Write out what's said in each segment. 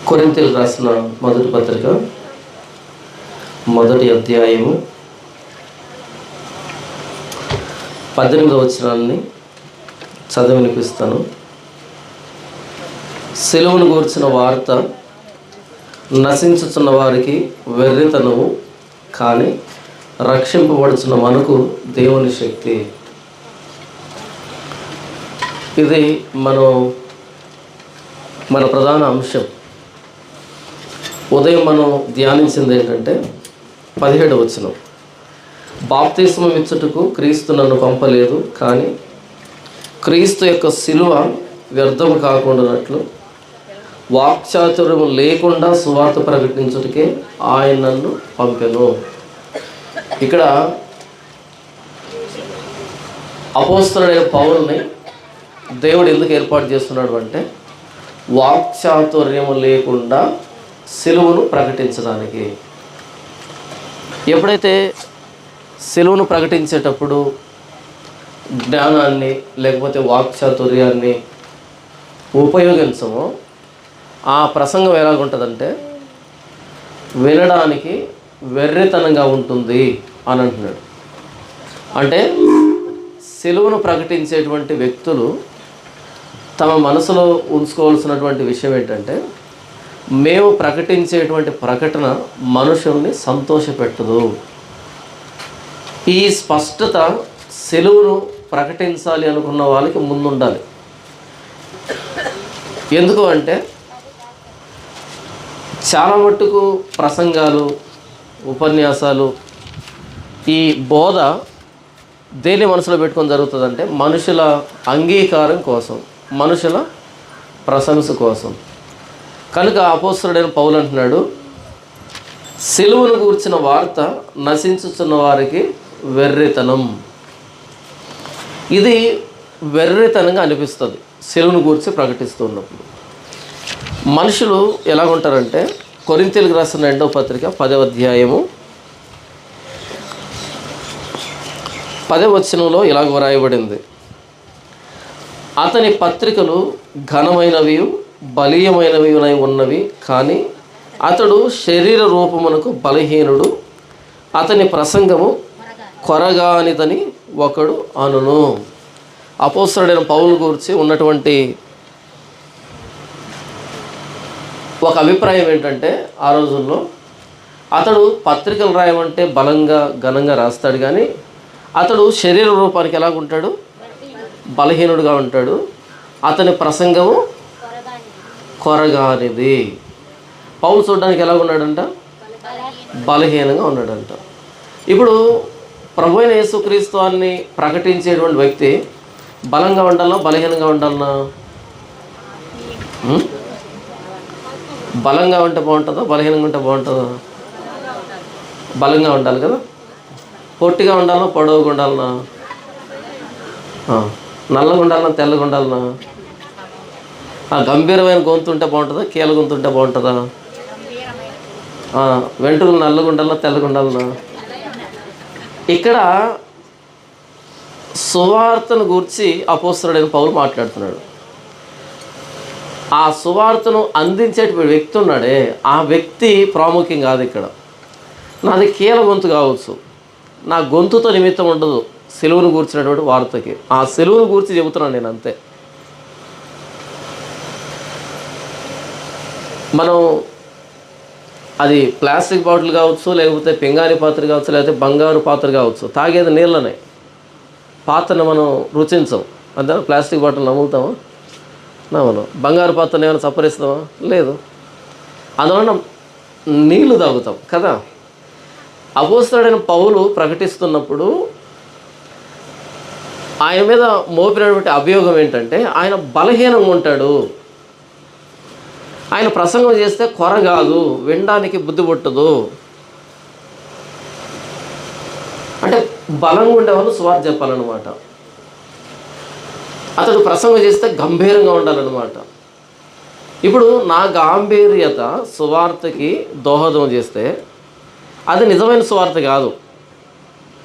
కొరింథీయులకు రాసిన మొదటి పత్రిక మొదటి అధ్యాయము 18వ వచనాన్ని చదివి వినిపిస్తాను. సిలువను గూర్చిన వార్త నశించుచున్న వారికి వెర్రితనము, కానీ రక్షింపబడుచున్న మనకు దేవుని శక్తి. ఇది మన ప్రధాన అంశం. ఉదయం మనం ధ్యానించింది ఏంటంటే 17వ వచనం, బాప్తిస్మం ఇచ్చుటకు క్రీస్తు నన్ను పంపలేదు, కానీ క్రీస్తు యొక్క శిలువ వ్యర్థం కాకుండానట్లు వాక్చాతుర్యం లేకుండా సువార్త ప్రకటించుటకే ఆయన నన్ను పంపెను. ఇక్కడ అపోస్తలుడైన పౌలుని దేవుడు ఎందుకు ఏర్పాటు చేస్తున్నాడు అంటే, వాక్చాతుర్యము లేకుండా సిలువను ప్రకటించడానికి. ఎప్పుడైతే సిలువను ప్రకటించేటప్పుడు జ్ఞానాన్ని లేకపోతే వాక్చాతుర్యాన్ని ఉపయోగించమో ఆ ప్రసంగం ఎలాగుంటుందంటే వినడానికి వెర్రితనంగా ఉంటుంది అని అంటున్నాడు. అంటే సిలువను ప్రకటించేటువంటి వ్యక్తులు తమ మనసులో ఉంచుకోవాల్సినటువంటి విషయం ఏంటంటే, మేము ప్రకటించేటువంటి ప్రకటన మనుషుల్ని సంతోషపెట్టదు. ఈ స్పష్టత సిలువను ప్రకటించాలి అనుకున్న వాళ్ళకి ముందుండాలి. ఎందుకు అంటే చాలా మట్టుకు ప్రసంగాలు, ఉపన్యాసాలు, ఈ బోధ దేని మనసులో పెట్టుకొని జరుగుతుందంటే మనుషుల అంగీకారం కోసం, మనుషుల ప్రశంస కోసం. కనుక అపోస్తలుడైన పౌలు అంటున్నాడు, సిలువను గూర్చిన వార్త నశించుచున్న వారికి వెర్రితనం. ఇది వెర్రితనంగా అనిపిస్తుంది సిలువను గూర్చి ప్రకటిస్తున్నప్పుడు. మనుషులు ఎలాగుంటారంటే, కొరింథీయులకు రాసిన 2వ పత్రిక 10వ అధ్యాయము 10వ వచనంలో ఇలాగ వ్రాయబడింది, అతని పత్రికలు ఘనమైనవి బలీయమైనవి ఉన్నవి, కానీ అతడు శరీర రూపమునకు బలహీనుడు, అతని ప్రసంగము కొరగానిదని ఒకడు అనును. అపోస్తలుడైన పౌలు గురించి ఉన్నటువంటి ఒక అభిప్రాయం ఏంటంటే, ఆ రోజుల్లో అతడు పత్రికలు రాయమంటే బలంగా ఘనంగా రాస్తాడు, కానీ అతడు శరీర రూపానికి ఎలాగుంటాడు, బలహీనుడుగా ఉంటాడు, అతని ప్రసంగము కొరగానిది. పౌలు చూడడానికి ఎలా ఉన్నాడంట, బలహీనంగా ఉన్నాడంట. ఇప్పుడు ప్రభు అయిన యేసుక్రీస్తు అని ప్రకటించేటువంటి వ్యక్తి బలంగా ఉండాలన్నా బలహీనంగా ఉండాలన్నా? బలంగా ఉంటే బాగుంటుందా, బలహీనంగా ఉంటే బాగుంటుందా? బలంగా ఉండాలి కదా. పొట్టిగా ఉండాలన్నా పొడవుగా ఉండాలన్నా? నల్లగా ఉండాలన్నా తెల్లగా ఉండాలన్నా? గంభీరమైన గొంతు ఉంటే బాగుంటుందా, కీల గొంతు ఉంటే బాగుంటుందా? వెంట్రుకలు నల్లగా ఉండాలన్నా తెల్లగా ఉండాలన్నా? ఇక్కడ సువార్తను గూర్చి అపోస్తలుడైన పౌలు మాట్లాడుతున్నాడు. ఆ సువార్తను అందించేటువంటి వ్యక్తి ఉన్నాడే, ఆ వ్యక్తి ప్రాముఖ్యం కాదు. ఇక్కడ నాది కీల గొంతు కావచ్చు, నా గొంతుతో నిమిత్తం ఉండదు సిలువను గూర్చినటువంటి వార్తకి. ఆ సిలువను గూర్చి చెబుతున్నాను నేను, అంతే. మనం అది ప్లాస్టిక్ బాటిల్ కావచ్చు, లేకపోతే పింగాణి పాత్ర కావచ్చు, లేకపోతే బంగారు పాత్ర కావచ్చు, తాగేది నీళ్ళనే. పాత్రను మనం రుచించం, అంతే. ప్లాస్టిక్ బాటిల్ నమ్ముతామా? మనం బంగారు పాత్రను ఏమైనా సపరిస్తామా? లేదు. అందువలన నీళ్లు తాగుతాం కదా. అపోస్తలుడైన పౌలు ప్రకటిస్తున్నప్పుడు ఆయన మీద మోపినటువంటి అభియోగం ఏంటంటే, ఆయన బలహీనంగా ఉంటాడు, ఆయన ప్రసంగం చేస్తే కొర కాదు, వినడానికి బుద్ధి పుట్టదు. అంటే బలంగా ఉండేవాళ్ళు సువార్త చెప్పాలన్నమాట. అతడు ప్రసంగం చేస్తే గంభీరంగా ఉండాలన్నమాట. ఇప్పుడు నా గాంభీర్యత సువార్తకి దోహదం చేస్తే అది నిజమైన సువార్త కాదు.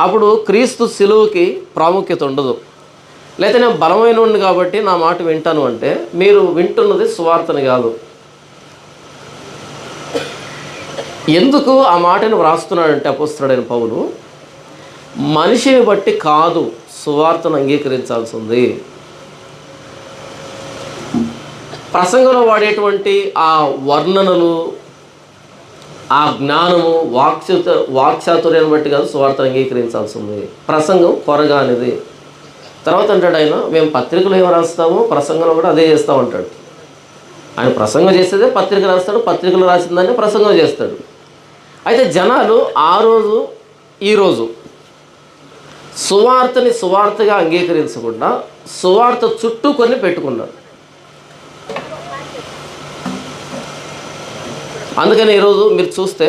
అప్పుడు క్రీస్తు సిలువకి ప్రాముఖ్యత ఉండదు. లేకపోతే నేను బలమైన వాడిని కాబట్టి నా మాట వింటాను అంటే మీరు వింటున్నది సువార్తని కాదు. ఎందుకు ఆ మాటను వ్రాస్తున్నాడంటే అపోస్తలుడైన పౌలు, మనిషిని బట్టి కాదు సువార్తను అంగీకరించాల్సింది. ప్రసంగంలో వాడేటువంటి ఆ వర్ణనలు, ఆ జ్ఞానము, వాక్చాతుర్యాన్ని బట్టి కాదు సువార్తను అంగీకరించాల్సింది. ప్రసంగం కొరగానిది. తర్వాత అంటాడు ఆయన, మేము పత్రికలు ఏమి రాస్తామో ప్రసంగంలో కూడా అదే చేస్తూ ఉంటాడు. ఆయన ప్రసంగం చేసేదే పత్రిక రాస్తాడు, పత్రికలు రాసిందాన్ని ప్రసంగం చేస్తాడు. అయితే జనాలు ఆ రోజు ఈరోజు సువార్తని సువార్తగా అంగీకరించకుండా సువార్త చుట్టూ కొన్ని పెట్టుకున్నారు. అందుకని ఈరోజు మీరు చూస్తే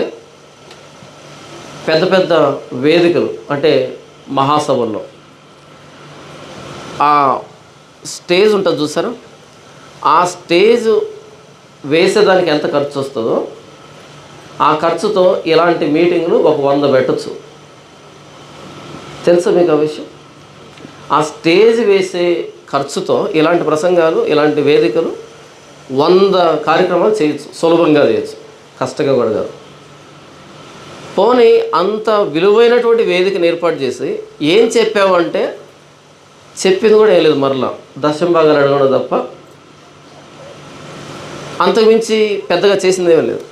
పెద్ద పెద్ద వేదికలు అంటే మహాసభల్లో ఆ స్టేజ్ ఉంటుంది చూసారా, ఆ స్టేజ్ వేసేదానికి ఎంత ఖర్చు వస్తుందో ఆ ఖర్చుతో ఇలాంటి మీటింగ్లు ఒక 100 పెట్టచ్చు. తెలుసా మీకు ఆ విషయం? ఆ స్టేజ్ వేసే ఖర్చుతో ఇలాంటి ప్రసంగాలు, ఇలాంటి వేదికలు 100 కార్యక్రమాలు చేయొచ్చు, సులభంగా చేయొచ్చు, కష్టంగా కూడా కాదు. పోనీ అంత విలువైనటువంటి వేదికను ఏర్పాటు చేసి ఏం చెప్పావంటే చెప్పింది కూడా ఏం లేదు, మరలా దశమ భాగాలు అడగడం తప్ప అంతకుమించి పెద్దగా చేసిందేమీ లేదు.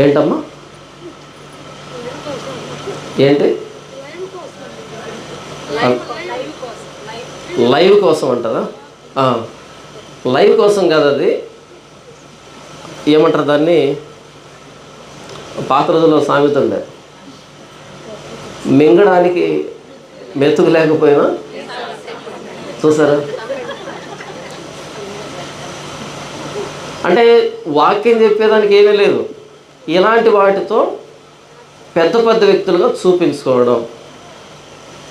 ఏంటమ్మా? ఏంటి? లైవ్ కోసం అంటారా? లైవ్ కోసం కాదు, అది ఏమంటారు దాన్ని, పాత రోజుల్లో సామెత ఉండే, మింగడానికి మెతుకు లేకపోయినా చూసారా. అంటే వాక్యం చెప్పేదానికి ఏమీ లేదు, ఇలాంటి వాటితో పెద్ద పెద్ద వ్యక్తులుగా చూపించుకోవడం.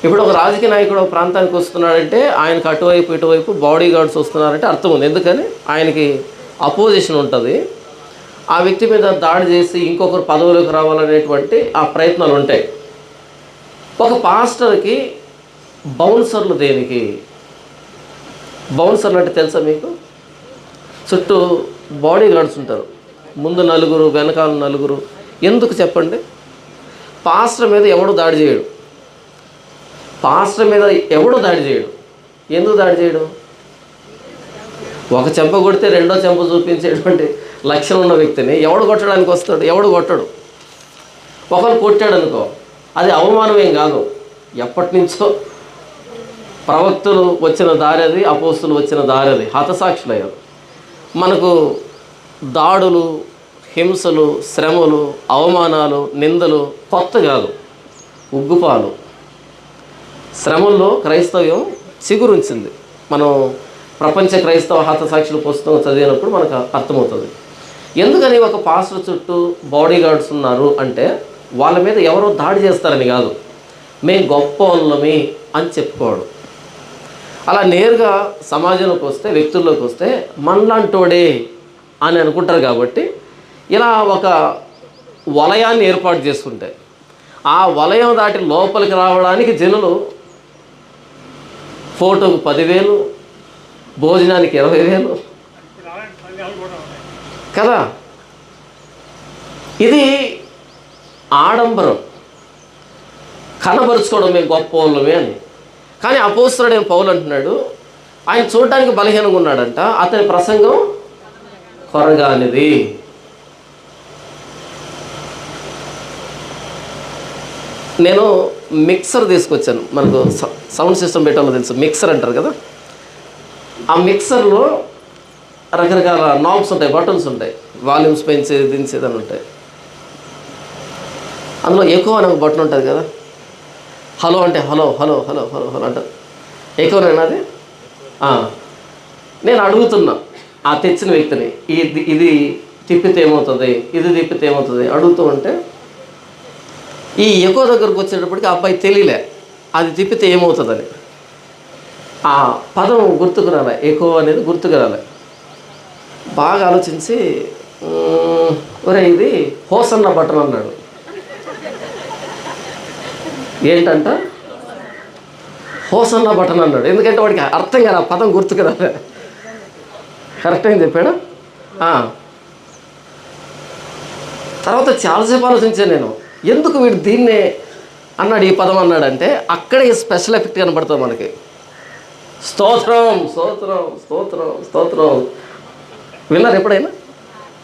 ఇప్పుడు ఒక రాజకీయ నాయకుడు ఒక ప్రాంతానికి వస్తున్నాడంటే ఆయనకు అటువైపు ఇటువైపు బాడీ గార్డ్స్ వస్తున్నారంటే అర్థం ఉంది. ఎందుకని ఆయనకి అపోజిషన్ ఉంటుంది, ఆ వ్యక్తి మీద దాడి చేసి ఇంకొకరు పదవులకు రావాలనేటువంటి ఆ ప్రయత్నాలు ఉంటాయి. ఒక పాస్టర్కి బౌన్సర్లు దేనికి? బౌన్సర్లు అంటే తెలుసా మీకు? చుట్టూ బాడీ గార్డ్స్ ఉంటారు, ముందు 4, వెనకాల 4. ఎందుకు చెప్పండి? పాస్టర్ మీద ఎవడు దాడి చేయడు, పాస్టర్ మీద ఎవడు దాడి చేయడు. ఎందుకు దాడి చేయడు? ఒక చెంప కొడితే రెండో చెంప చూపించేటువంటి లక్షణం ఉన్న వ్యక్తిని ఎవడు కొట్టడానికి వస్తాడు? ఎవడు కొట్టడు. ఒకరు కొట్టాడు అనుకో, అది అవమానమేం కాదు. ఎప్పటి నుంచో ప్రవక్తలు వచ్చిన దారి అది, అపోస్తులు వచ్చిన దారి అది, హతసాక్షులయ్యారు. మనకు దాడులు, హింసలు, శ్రమలు, అవమానాలు, నిందలు కొత్త కాదు, ఉగ్గుపాలు. శ్రమల్లో క్రైస్తవ్యం చిగురుంచింది. మనం ప్రపంచ క్రైస్తవ హతసాక్షుల పుస్తకం చదివినప్పుడు మనకు అర్థమవుతుంది. ఎందుకని ఒక పాస్టర్ చుట్టూ బాడీ గార్డ్స్ ఉన్నారు అంటే వాళ్ళ మీద ఎవరో దాడి చేస్తారని కాదు, మేము గొప్ప వాళ్ళమి అని చెప్పుకోవడం. అలా నేరుగా సమాజంలోకి వస్తే, వ్యక్తుల్లోకి వస్తే మనలాంటోడే అని అనుకుంటారు. కాబట్టి ఇలా ఒక వలయాన్ని ఏర్పాటు చేసుకుంటే ఆ వలయం దాటి లోపలికి రావడానికి జనులు ఫోటోకు 10,000, భోజనానికి 20,000 కదా. ఇది ఆడంబరం, కనబరుచుకోవడం మేము గొప్ప వాళ్ళమే అని. కానీ అపోస్తలుడైన పౌలు అంటున్నాడు, ఆయన చూడడానికి బలహీనంగా ఉన్నాడంట, అతని ప్రసంగం కొరగానిది. నేను మిక్సర్ తీసుకొచ్చాను, మనకు సౌండ్ సిస్టమ్ పెట్టాలో తెలుసు, మిక్సర్ అంటారు కదా. ఆ మిక్సర్లో రకరకాల నాబ్స్ ఉంటాయి, బటన్స్ ఉంటాయి, వాల్యూమ్స్ పెంచేది దించేది అని ఉంటాయి. అందులో ఎక్కువ అనే ఒక బటన్ ఉంటుంది కదా, హలో అంటే hello hello hello hello hello అంటారు. ఎక్కువనేనా అది? నేను అడుగుతున్నా ఆ తెచ్చిన వ్యక్తిని, ఇది తిప్పితే ఏమవుతుంది, ఇది తిప్పితే ఏమవుతుంది అడుగుతూ ఉంటే, ఈ ఎక్కువ దగ్గరకు వచ్చేటప్పటికి ఆ అబ్బాయి తెలియలే అది తిప్పితే ఏమవుతుందని. ఆ పదం గుర్తుకు రాలే, ఎక్కువ అనేది గుర్తుకు రాలే. బాగా ఆలోచించి, ఒరే ఇది హోసన్న బటన్ అన్నాడు. ఏంటంట? హోసన్న బటన్ అన్నాడు. ఎందుకంటే వాడికి అర్థం కాదు, ఆ పదం గుర్తుకు రాలే. కరెక్ట్ అయింది చెప్పాడు. తర్వాత చాలాసేపు ఆలోచించాను నేను, ఎందుకు వీడు దీన్నే అన్నాడు, ఈ పదం అన్నాడంటే అక్కడే స్పెషల్ ఎఫెక్ట్ కనబడుతుంది మనకి. స్తోత్రం స్తోత్రం స్తోత్రం స్తోత్రం. విన్నారు ఎప్పుడైనా?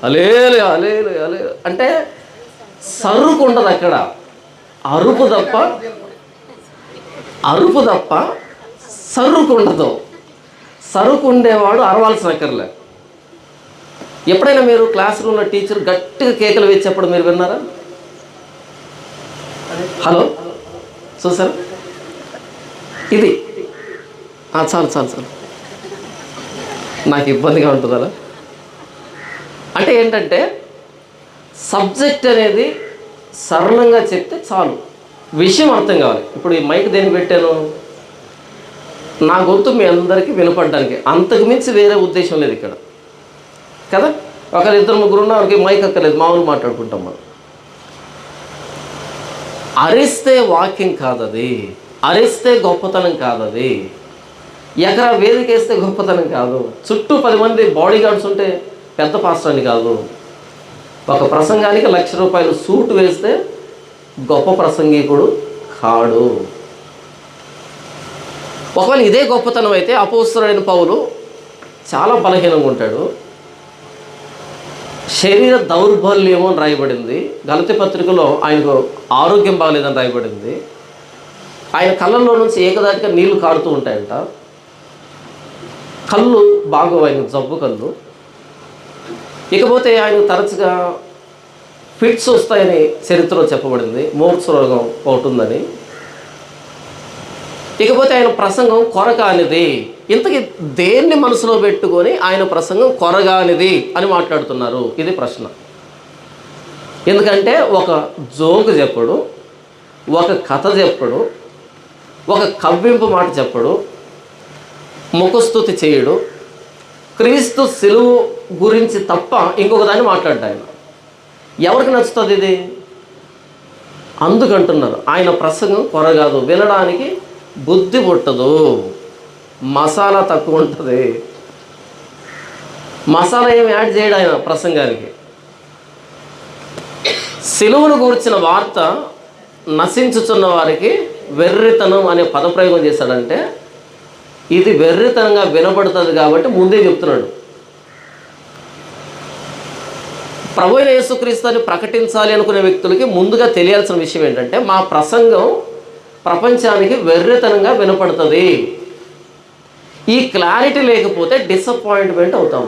అలేలు అలేలు అలేలు అంటే సరుకు ఉండదు అక్కడ, అరుపు తప్ప సరుకు ఉండదు. సరుకు ఉండేవాడు అరవాల్సిన అక్కర్లే. ఎప్పుడైనా మీరు క్లాస్ రూమ్లో టీచర్ గట్టిగా కేకలు వేసేప్పుడు మీరు విన్నారా? హలో చూసారా? ఇది చాలు చాలు చాలు, నాకు ఇబ్బందిగా ఉంటుంది అలా. అంటే ఏంటంటే సబ్జెక్ట్ అనేది సరళంగా చెప్తే చాలు, విషయం అర్థం కావాలి. ఇప్పుడు ఈ మైక్ దేనికి పెట్టాను? నా గొంతు మీ అందరికీ వినపడడానికి, అంతకు మించి వేరే ఉద్దేశం లేదు ఇక్కడ కదా. ఒకరు ఇద్దరు ముగ్గురు ఉన్న వారికి మైక్ అక్కర్లేదు, మామూలు మాట్లాడుకుంటాం మనం. అరిస్తే వాక్యం కాదది, అరిస్తే గొప్పతనం కాదది, ఎకరా వేదికేస్తే గొప్పతనం కాదు, చుట్టూ 10 మంది బాడీ గార్డ్స్ ఉంటే పెద్ద పాస్టర్ అని కాదు. ఒక ప్రసంగానికి ₹1,00,000 సూట్ వేస్తే గొప్ప ప్రసంగికుడు కాడు. ఒకవేళ ఇదే గొప్పతనం అయితే అపోస్తలుడైన పౌలు చాలా బలహీనంగా ఉంటాడు, శరీర దౌర్బల్యము అని రాయబడింది. గలతీ పత్రికలో ఆయనకు ఆరోగ్యం బాగలేదని రాయబడింది. ఆయన కళ్ళల్లో నుంచి ఏకదాటిగా నీళ్లు కారుతూ ఉంటాయంట, కళ్ళు బాగోవు, ఆయన జబ్బు కళ్ళు. ఇకపోతే ఆయన తరచుగా ఫిట్స్ వస్తాయని చరిత్రలో చెప్పబడింది, మూర్ఛ రోగం ఒకటి ఉందని. ఇకపోతే ఆయన ప్రసంగం కొరకానిది. ఇంతకీ దేన్ని మనసులో పెట్టుకొని ఆయన ప్రసంగం కొరగానిది అని మాట్లాడుతున్నారు? ఇది ప్రశ్న. ఎందుకంటే ఒక జోకు చెప్పడు, ఒక కథ చెప్పడు, ఒక కవ్వింపు మాట చెప్పడు, ముఖస్తుతి చేయడు, క్రీస్తు సిలువు గురించి తప్ప ఇంకొక దాన్ని మాట్లాడ్డా ఆయన. ఎవరికి నచ్చుతుంది ఇది? అందుకంటున్నారు ఆయన ప్రసంగం కొరగాదు, వినడానికి బుద్ధి పుట్టదు, మసాలా తక్కువ ఉంటుంది. మసాలా ఏమి యాడ్ చేయడు ఆయన ప్రసంగానికి. సిలువును గూర్చిన వార్త నశించుచున్న వారికి వెర్రితనం అనే పదప్రయోగం చేశాడంటే ఇది వెర్రితనంగా వినపడుతుంది కాబట్టి ముందే చెప్తున్నాడు. ప్రభువైన యేసుక్రీస్తుని ప్రకటించాలి అనుకునే వ్యక్తులకి ముందుగా తెలియాల్సిన విషయం ఏంటంటే మా ప్రసంగం ప్రపంచానికి వెర్రితనంగా వినపడుతుంది. ఈ క్లారిటీ లేకపోతే డిసప్పాయింట్ అవుతాం,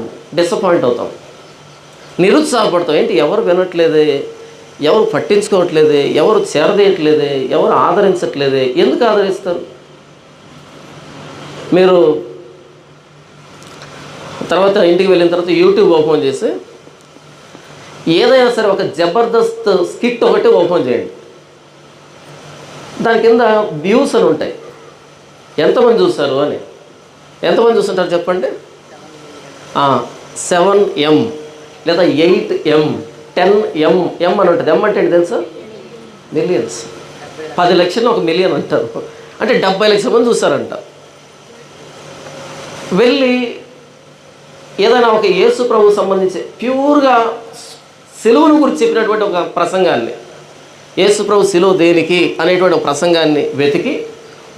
నిరుత్సాహపడతాం. ఏంటి ఎవరు వినట్లేదే, ఎవరు పట్టించుకోవట్లేదే, ఎవరు చేరదీయట్లేదే, ఎవరు ఆదరించట్లేదే. ఎందుకు ఆదరిస్తారు? మీరు తర్వాత ఇంటికి వెళ్ళిన తర్వాత యూట్యూబ్ ఓపెన్ చేసి ఏదైనా సరే ఒక జబర్దస్త్ స్కిట్ ఒకటి ఓపెన్ చేయండి, దాని కింద వ్యూస్ అని ఉంటాయి, ఎంతమంది చూస్తారు అని. ఎంతమంది చూస్తుంటారు చెప్పండి? 7M లేదా 8M 10M అని ఉంటుంది. M అంటే ఏంటి తెలుసా? మిలియన్స్. 10 లక్షలు 1 మిలియన్ అంటారు, అంటే 70 లక్షల మంది చూస్తారంట. వెళ్ళి ఏదైనా ఒక యేసు ప్రభువు సంబంధించి ప్యూర్గా సిలువును గురించి చెప్పినటువంటి ఒక ప్రసంగాన్ని, యేసు ప్రభు సిలువ దేనికి అనేటువంటి ఒక ప్రసంగాన్ని వెతికి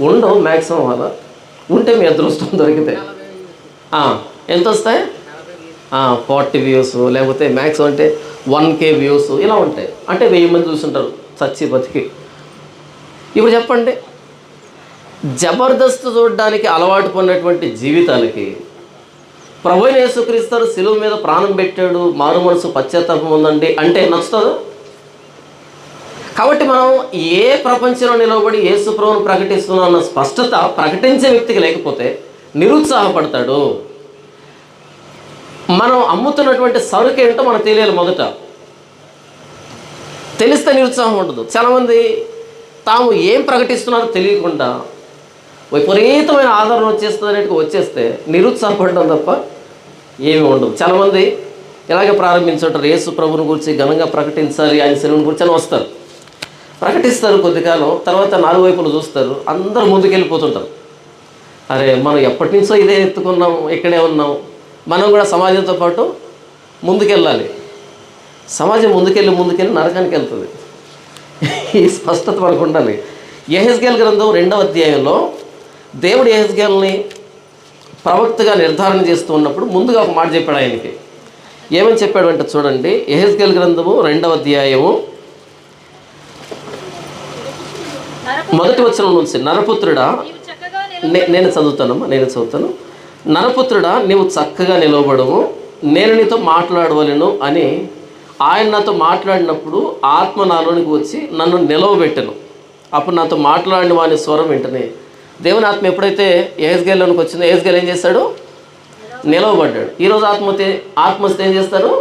ఉండవు మ్యాక్సిమం. అలా ఉంటే మీ అదృష్టం దొరికితే ఎంత వస్తాయి? 40 వ్యూస్, లేకపోతే మ్యాక్సిమం అంటే 1K వ్యూస్ ఇలా ఉంటాయి. అంటే 1000 మంది చూస్తుంటారు చచ్చి బతికి. ఇప్పుడు చెప్పండి, జబర్దస్త్ చూడడానికి అలవాటు పడినటువంటి జీవితాలకి ప్రభువైన యేసుక్రీస్తు సిలువ మీద ప్రాణం పెట్టాడు, మారు మనసు పశ్చాత్తాపం ఉందండి అంటే నచ్చుతుందా? కాబట్టి మనం ఏ ప్రపంచంలో నిలబడి యేసు ప్రభువును ప్రకటిస్తున్నాం అన్న స్పష్టత ప్రకటించే వ్యక్తికి లేకపోతే నిరుత్సాహపడతాడు. మనం అమ్ముతున్నటువంటి సరుకు ఏంటో మనకు తెలియాలి. మొదట తెలిస్తే నిరుత్సాహం ఉండదు. చాలామంది తాము ఏం ప్రకటిస్తున్నారో తెలియకుండా విపరీతమైన ఆదరణ వచ్చేస్తే నిరుత్సాహపడడం తప్ప ఏమీ ఉండదు. చాలామంది ఇలాగే ప్రారంభించుంటారు, యేసు ప్రభువుని గురించి ఘనంగా ప్రకటించాలి, ఆయన సిలువను గురించి అని వస్తారు, ప్రకటిస్తారు. కొద్దికాలం తర్వాత 4 వైపులు చూస్తారు, అందరూ ముందుకెళ్ళిపోతుంటారు. అరే మనం ఎప్పటి నుంచో ఇదే ఎత్తుకున్నాం, ఇక్కడే ఉన్నాం, మనం కూడా సమాజంతో పాటు ముందుకెళ్ళాలి. సమాజం ముందుకెళ్ళి నరకానికి వెళ్తుంది. ఈ స్పష్టత మనకు ఉండాలి. యెహెజ్కేలు గ్రంథం 2వ అధ్యాయంలో దేవుడు యెహెజ్కేలుని ప్రవక్తగా నిర్ధారణ చేస్తూ ఉన్నప్పుడు ముందుగా ఒక మాట చెప్పాడు ఆయనకి. ఏమని చెప్పాడు అంటే చూడండి, యెహెజ్కేలు గ్రంథము 2వ అధ్యాయము 1వ వచనం నుంచి, నరపుత్రుడా, నేను చదువుతాను. నరపుత్రుడా, నీవు చక్కగా నిలవబడము, నేను నీతో మాట్లాడవలను అని ఆయన నాతో మాట్లాడినప్పుడు ఆత్మ నాలోనికి వచ్చి నన్ను నిలవబెట్టను. అప్పుడు నాతో మాట్లాడిన వాని స్వరం వెంటనే దేవుని ఆత్మ ఎప్పుడైతే యెహెజ్కేలులోనికి వచ్చిందో యెహెజ్కేలు ఏం చేస్తాడు? నిలవబడ్డాడు. ఈరోజు ఆత్మస్తే ఏం చేస్తారు?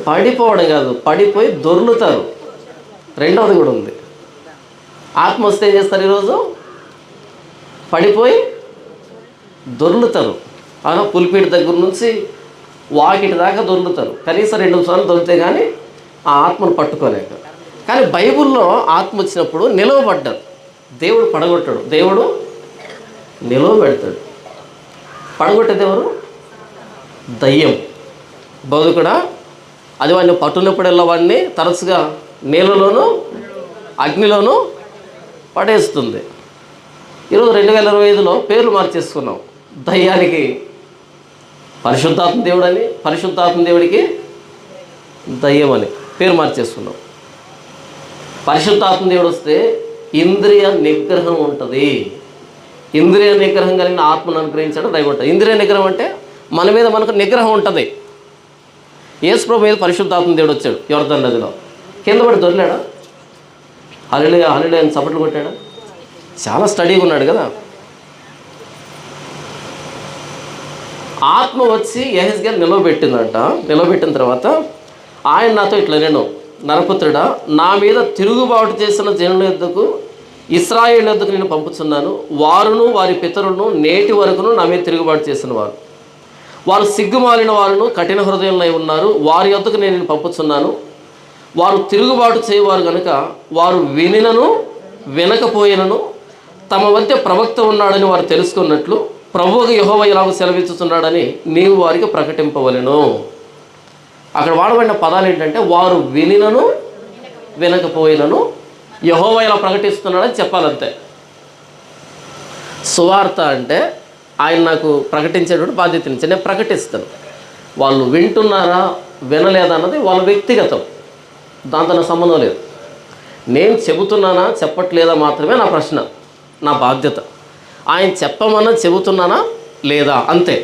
పడిపోవడం కాదు, పడిపోయి దొర్లుతారు. రెండవది కూడా ఉంది. ఆత్మ వస్తే ఏం చేస్తారు? ఈరోజు పడిపోయి దొర్లుతారు. అవునా? పులిపీడి దగ్గర నుంచి వాకిటి దాకా దొర్లుతారు. కనీసం 2 సార్లు దొరికితే కానీ ఆ ఆత్మను పట్టుకోలేక. కానీ బైబిల్లో ఆత్మ వచ్చినప్పుడు నిలవబడ్డారు. దేవుడు పడగొట్టాడు, దేవుడు నిలవబెడతాడు. పడగొట్టేది ఎవరు? దయ్యం. బౌద్ధుడా అది వాడిని పట్టునప్పుడల్లా వాడిని తరచుగా నీళ్ళలోనూ అగ్నిలోనూ పడేస్తుంది. ఈరోజు 2025లో పేర్లు మార్చేసుకున్నాం. దయ్యానికి పరిశుద్ధాత్మ దేవుడు అని, పరిశుద్ధాత్మ దేవుడికి దయ్యం అని పేరు మార్చేసుకున్నాం. పరిశుద్ధాత్మ దేవుడు వస్తే ఇంద్రియ నిగ్రహం ఉంటుంది. ఇంద్రియ నిగ్రహం కలిగిన ఆత్మను అనుగ్రహించడం దైవం ఉంటుంది. ఇంద్రియ నిగ్రహం అంటే మన మీద మనకు నిగ్రహం ఉంటుంది. యేసు ప్రభు మీద పరిశుద్ధాత్మ దేవుడు వచ్చాడు యొర్దాను నదిలో. కింద పడి దొరిలాడా? హల్లెలూయా హల్లెలూయా అని చప్పట్లు కొట్టాడా? చాలా స్టడీగా ఉన్నాడు కదా. ఆత్మ వచ్చి యెహెజ్కేలు నిలవబెట్టిందంట. నిలవబెట్టిన తర్వాత ఆయన నాతో ఇట్లా, నేను నరపుత్రుడా, నా మీద తిరుగుబాటు చేసిన జనుల యొద్దకు, ఇశ్రాయేలు యొద్దకు నేను పంపుతున్నాను. వారును వారి పితరులను నేటి వరకును నా మీద తిరుగుబాటు చేసిన వారు సిగ్గుమాలిన వారును కఠిన హృదయంలో ఉన్నారు. వారి యొద్దకు నేను పంపుతున్నాను. వారు తిరుగుబాటు చేయవారు కనుక వారు వినినను వినకపోయినను తమ మధ్య ప్రవక్త ఉన్నాడని వారు తెలుసుకున్నట్లు ప్రభువుకు యెహోవా ఇలాగ సెలవిస్తున్నాడని నీవు వారికి ప్రకటింపవలెను. అక్కడ వాడబడిన పదాలు ఏంటంటే వారు వినినను వినకపోయినను యెహోవా ఇలా ప్రకటిస్తున్నాడని చెప్పాలంతే. సువార్త అంటే ఆయన నాకు ప్రకటించేటువంటి బాధ్యత నుంచి నేను ప్రకటిస్తాను. వాళ్ళు వింటున్నారా వినలేదా అన్నది వాళ్ళ వ్యక్తిగతం, దాంతో నా సంబంధం లేదు. నేను చెబుతున్నానా చెప్పట్లేదా మాత్రమే నా ప్రశ్న, నా బాధ్యత. ఆయన చెప్పమన్నా చెబుతున్నానా లేదా అంతే.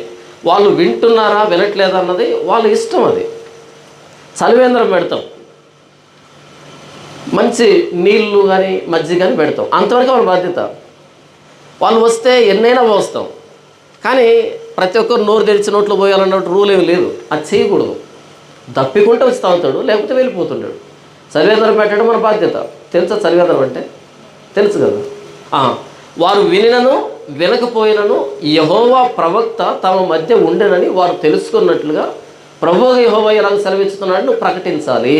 వాళ్ళు వింటున్నారా వినట్లేదా అన్నది వాళ్ళ ఇష్టం. అది చలివేంద్రం పెడతాం, మంచి నీళ్ళు కానీ మజ్జిగ కానీ పెడతాం, అంతవరకు వాళ్ళ బాధ్యత. వాళ్ళు వస్తే ఎన్నైనా పోస్తాం, కానీ ప్రతి ఒక్కరు నోరు తెరిచి నోట్లో పోయాలన్నట్టు రూల్ ఏమి లేదు. అది చేయకూడదు. దప్పికుంటే వచ్చి తాగుతాడు, లేకపోతే వెళ్ళిపోతుంటాడు. చలివేంద్రం పెట్టడం మన బాధ్యత. తెలుసా చలివేంద్రం అంటే? తెలుసు కదా. వారు వినినను వినకపోయినను యెహోవా ప్రవక్త తమ మధ్య ఉండెనని వారు తెలుసుకున్నట్లుగా ప్రభువుగా యెహోవా ఎలాగ సెలవిస్తున్నాడని నువ్వు ప్రకటించాలి.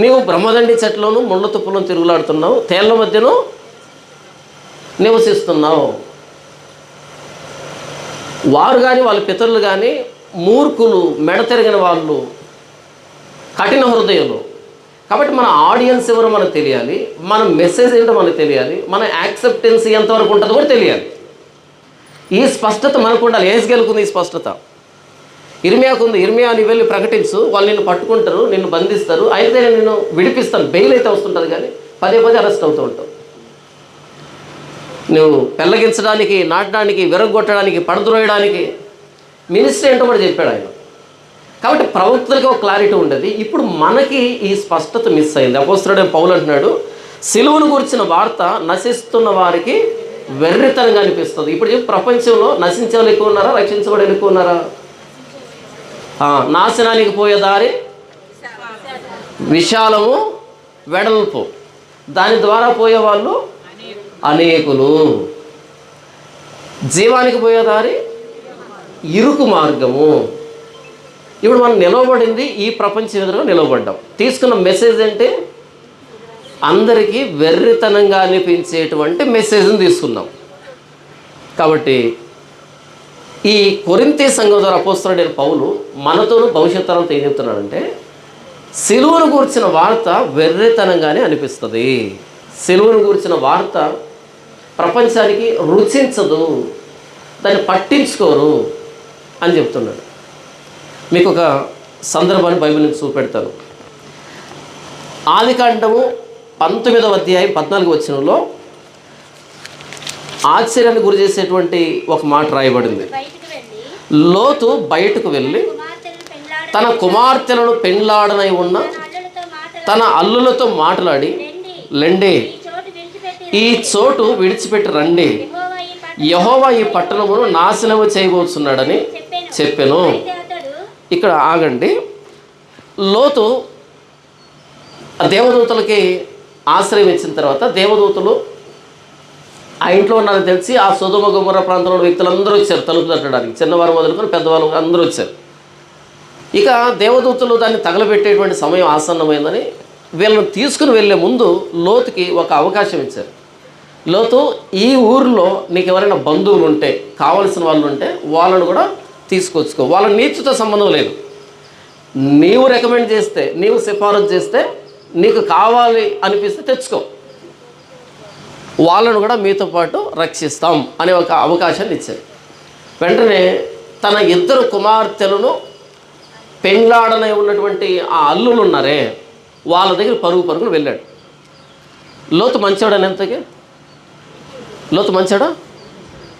నీవు బ్రహ్మదండి చెట్లోను ముళ్ళ తుప్పులను తిరుగులాడుతున్నావు, తేళ్ల మధ్యను నివసిస్తున్నావు. వారు కానీ వాళ్ళ పితరులు కానీ మూర్ఖులు, మెడతెరిగిన వాళ్ళు, కఠిన హృదయాలు. కాబట్టి మన ఆడియన్స్ ఎవరో మనకు తెలియాలి, మన మెసేజ్ ఏంటో మనకు తెలియాలి, మన యాక్సెప్టెన్సీ ఎంతవరకు ఉంటుందో కూడా తెలియాలి. ఈ స్పష్టత మనకు ఉండాలి. యెహెజ్కేలుకుంది ఈ స్పష్టత, ఇర్మియాకుంది. ఇర్మియా నువ్వు వెళ్ళి ప్రకటించు, వాళ్ళు నిన్ను పట్టుకుంటారు, నిన్ను బంధిస్తారు, అయితే నేను నిన్ను విడిపిస్తాను. బెయిల్ అయితే వస్తుంటుంది కానీ పదే అరెస్ట్ అవుతూ ఉంటావు. నువ్వు పెళ్ళగించడానికి, నాటడానికి, విరగొట్టడానికి, పడద్రోయడానికి మినిస్ట్రీ ఏంటో కూడా చెప్పాడు ఆయన. కాబట్టి ప్రవక్తలకు ఒక క్లారిటీ ఉండేది. ఇప్పుడు మనకి ఈ స్పష్టత మిస్ అయింది. అపోస్తలుడైన పౌలు అంటున్నాడు, సిలువను గురించిన వార్త నశిస్తున్న వారికి వెర్రితనంగా అనిపిస్తుంది. ఇప్పుడు చెప్పి ప్రపంచంలో నశించే వాళ్ళు ఎక్కువ ఉన్నారా, రక్షించబడే ఎక్కువ ఉన్నారా? నాశనానికి పోయే దారి విశాలము వెడల్పు, దాని ద్వారా పోయేవాళ్ళు అనేకులు. జీవానికి పోయే దారి ఇరుకు మార్గము. ఇప్పుడు మనం నిలవబడింది ఈ ప్రపంచం ఎదురుగా నిలవబడ్డాం. తీసుకున్న మెసేజ్ అంటే అందరికీ వెర్రితనంగా అనిపించేటువంటి మెసేజ్ని తీసుకుందాం. కాబట్టి ఈ కొరింథీ సంఘం ద్వారా అపోస్తలుడైన పౌలు మనతోనూ భవిష్యత్ తరంతో ఏం చెప్తున్నాడంటే, సిలువను గూర్చిన వార్త వెర్రితనంగానే అనిపిస్తుంది. సిలువను గూర్చిన వార్త ప్రపంచానికి రుచించదు, దాన్ని పట్టించుకోరు అని చెప్తున్నాడు. మీకు ఒక సందర్భాన్ని బైబిల్ నుంచి చూపెడతాను. ఆదికాండము 19వ అధ్యాయం 14వ వచనంలో ఆశ్చర్యాన్ని గురి చేసేటువంటి ఒక మాట రాయబడింది. లోతు బయటకు వెళ్ళి తన కుమార్తెలను పెండ్లాడనై ఉన్న తన అల్లులతో మాట్లాడి, లెండి, ఈ చోటు విడిచిపెట్టి రండి, యెహోవా ఈ పట్టణమును నాశనము చేయబోతున్నాడని చెప్పెను. ఇక్కడ ఆగండి. లోతు దేవదూతలకి ఆశ్రయం ఇచ్చిన తర్వాత దేవదూతలు ఆ ఇంట్లో ఉన్నారని తెలిసి ఆ సొదొమ గొమొర్రా ప్రాంతంలో వ్యక్తులందరూ వచ్చారు తలుపు తట్టడానికి. చిన్నవారు మొదలుకొని పెద్దవాళ్ళు అందరూ వచ్చారు. ఇక దేవదూతలు దాన్ని తగలబెట్టేటువంటి సమయం ఆసన్నమైందని వీళ్ళని తీసుకుని వెళ్ళే ముందు లోతుకి ఒక అవకాశం ఇచ్చారు. లోతు, ఈ ఊరిలో నీకు ఎవరైనా బంధువులు ఉంటే, కావలసిన వాళ్ళు ఉంటే వాళ్ళను కూడా తీసుకొచ్చుకో. వాళ్ళ నీతితో సంబంధం లేదు. నీవు రికమెండ్ చేస్తే, నీవు సిఫారసు చేస్తే, నీకు కావాలి అనిపిస్తే తెచ్చుకో, వాళ్ళను కూడా మీతో పాటు రక్షిస్తాం అనే ఒక అవకాశాన్ని ఇచ్చారు. వెంటనే తన 2 కుమార్తెలను పెండ్లాడనై ఉన్నటువంటి ఆ అల్లులు ఉన్నారే, వాళ్ళ దగ్గర పరుగును వెళ్ళాడు. లోతు మంచోడని ఎంతకి? లోతు మంచోడా?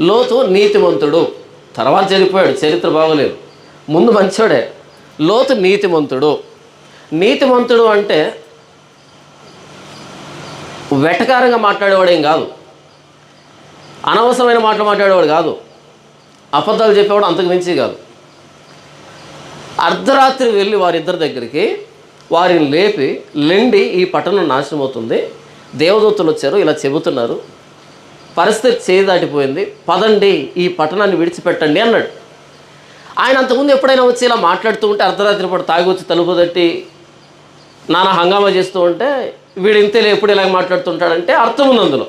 లోతు నీతిమంతుడు. తర్వాత చనిపోయాడు, చరిత్ర బాగోలేదు. ముందు మంచోడే. లోతు నీతిమంతుడు. నీతిమంతుడు అంటే వెటకారంగా మాట్లాడేవాడేం కాదు, అనవసరమైన మాటలు మాట్లాడేవాడు కాదు, అబద్ధాలు చెప్పేవాడు అంతకు మించి కాదు. అర్ధరాత్రి వెళ్ళి వారిద్దరి దగ్గరికి వారిని లేపి, లెండి, ఈ పట్టణం నాశనం అవుతుంది, దేవదూతలు వచ్చారు, ఇలా చెబుతున్నారు, పరిస్థితి చేయి దాటిపోయింది, పదండి, ఈ పట్టణాన్ని విడిచిపెట్టండి అన్నాడు. ఆయన అంతకుముందు ఎప్పుడైనా వచ్చి ఇలా మాట్లాడుతూ ఉంటే, అర్ధరాత్రి పాటు తాగి వచ్చి తలుపు తట్టి నానా హంగామా చేస్తూ ఉంటే, వీడు ఇంతేలే ఎప్పుడు ఇలాగ మాట్లాడుతుంటాడంటే అర్థం ఉంది అందులో.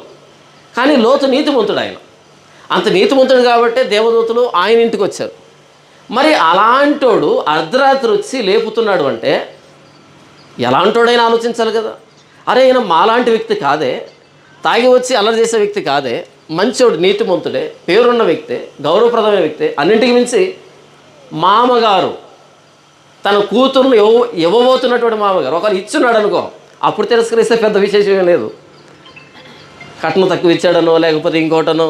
కానీ లోతు నీతిమంతుడు. ఆయన అంత నీతిమంతుడు కాబట్టి దేవదూతలు ఆయన ఇంటికి వచ్చారు. మరి అలాంటోడు అర్ధరాత్రి వచ్చి లేపుతున్నాడు అంటే ఎలాంటోడైనా ఆలోచించాలి కదా. అరే, ఈయన మాలాంటి వ్యక్తి కాదే, తాగి వచ్చి అల్లరి చేసే వ్యక్తి కాదే, మంచోడు, నీతిమంతుడే, పేరున్న వ్యక్తే, గౌరవప్రదమైన వ్యక్తే, అన్నింటికి మించి మామగారు తన కూతురును ఇవ్వబోతున్నటువంటి మామగారు ఒకరు ఇచ్చున్నాడు అనుకో, అప్పుడు తిరస్కరిస్తే పెద్ద విశేషమే లేదు. కట్నం తక్కువ ఇచ్చాడనో లేకపోతే ఇంకోటనో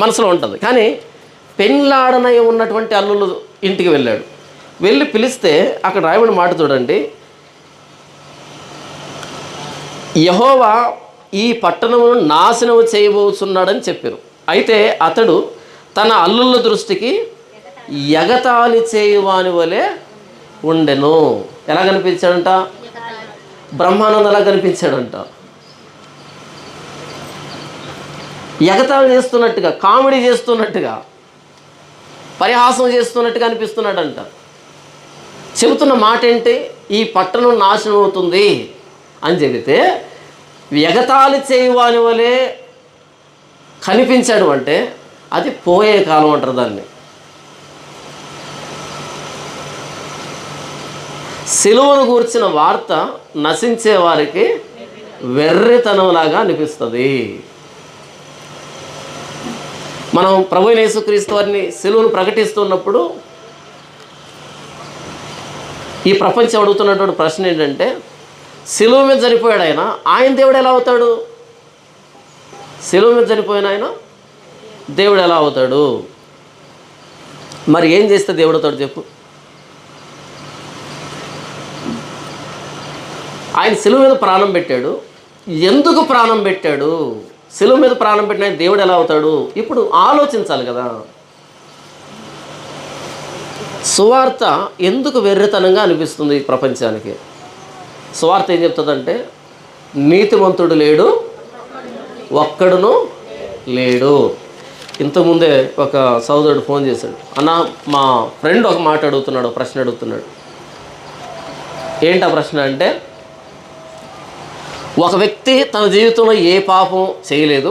మనసులో ఉంటుంది. కానీ పెండ్లాడనై ఉన్నటువంటి అల్లులు ఇంటికి వెళ్ళాడు. వెళ్ళి పిలిస్తే అక్కడ రాయబడిన మాట చూడండి, యెహోవా ఈ పట్టణమును నాశనము చేయబోతున్నాడని చెప్పారు. అయితే అతడు తన అల్లుల దృష్టికి ఎగతాళి చేయువాని వలె ఉండెను. ఎలా కనిపించాడంట? బ్రహ్మానందలా కనిపించాడంట. ఎగతాళి చేస్తున్నట్టుగా, కామెడీ చేస్తున్నట్టుగా, పరిహాసం చేస్తున్నట్టుగా అనిపిస్తున్నాడంట. చెబుతున్న మాట ఏంటి? ఈ పట్టణం నాశనం అవుతుంది అని చెబితే ఎగతాళి చేయువాని వలె కనిపించాడు అంటే అది పోయే కాలం అంటారు దాన్ని. సిలువను గూర్చిన వార్త నశించే వారికి వెర్రితనంలాగా అనిపిస్తుంది. మనం ప్రభువైన యేసుక్రీస్తు వారిని సిలువను ప్రకటిస్తున్నప్పుడు ఈ ప్రపంచం అడుగుతున్నటువంటి ప్రశ్న ఏంటంటే, సిలువ మీద చనిపోయాడు ఆయన, ఆయన దేవుడు ఎలా అవుతాడు? సిలువ మీద చనిపోయిన ఆయన దేవుడు ఎలా అవుతాడు? మరి ఏం చేస్తే దేవుడు అవుతాడు చెప్పు? ఆయన సిలువ మీద ప్రాణం పెట్టాడు. ఎందుకు ప్రాణం పెట్టాడు? సిలువ మీద ప్రాణం పెట్టిన దేవుడు ఎలా అవుతాడు? ఇప్పుడు ఆలోచించాలి కదా. సువార్త ఎందుకు వెర్రితనంగా అనిపిస్తుంది ప్రపంచానికి? సువార్త ఏం చెప్తుందంటే, నీతిమంతుడు లేడు, ఒక్కడును లేడు. ఇంతకుముందే ఒక సోదరుడు ఫోన్ చేశాడు, అన్న మా ఫ్రెండ్ ఒక మాట అడుగుతున్నాడు, ప్రశ్న అడుగుతున్నాడు. ఏంటా ప్రశ్న అంటే, ఒక వ్యక్తి తన జీవితంలో ఏ పాపం చేయలేదు,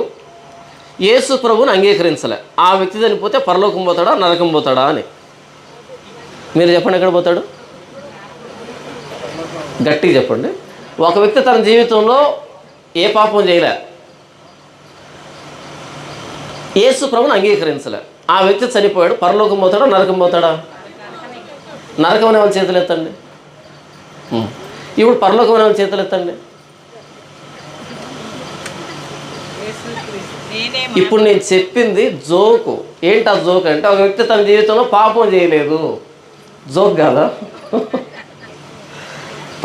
యేసు ప్రభువుని అంగీకరించలే. ఆ వ్యక్తి చనిపోతే పరలోకం పోతాడా నరకం పోతాడా అని మీరు చెప్పండి, ఎక్కడ పోతాడు? గట్టిగా చెప్పండి. ఒక వ్యక్తి తన జీవితంలో ఏ పాపం చేయలే, యేసు ప్రభువుని అంగీకరించలే, ఆ వ్యక్తి చనిపోయాడు, పరలోకం పోతాడా నరకం పోతాడా? నరకం అనే వాళ్ళ చేతులు ఎత్తండి. ఇప్పుడు పరలోకం అనే వాళ్ళ చేతులు ఎత్తండి. ఇప్పుడు నేను చెప్పింది జోకు. ఏంటి ఆ జోక్ అంటే, ఒక వ్యక్తి తన జీవితంలో పాపం చేయలేదు, జోక్ కాదా?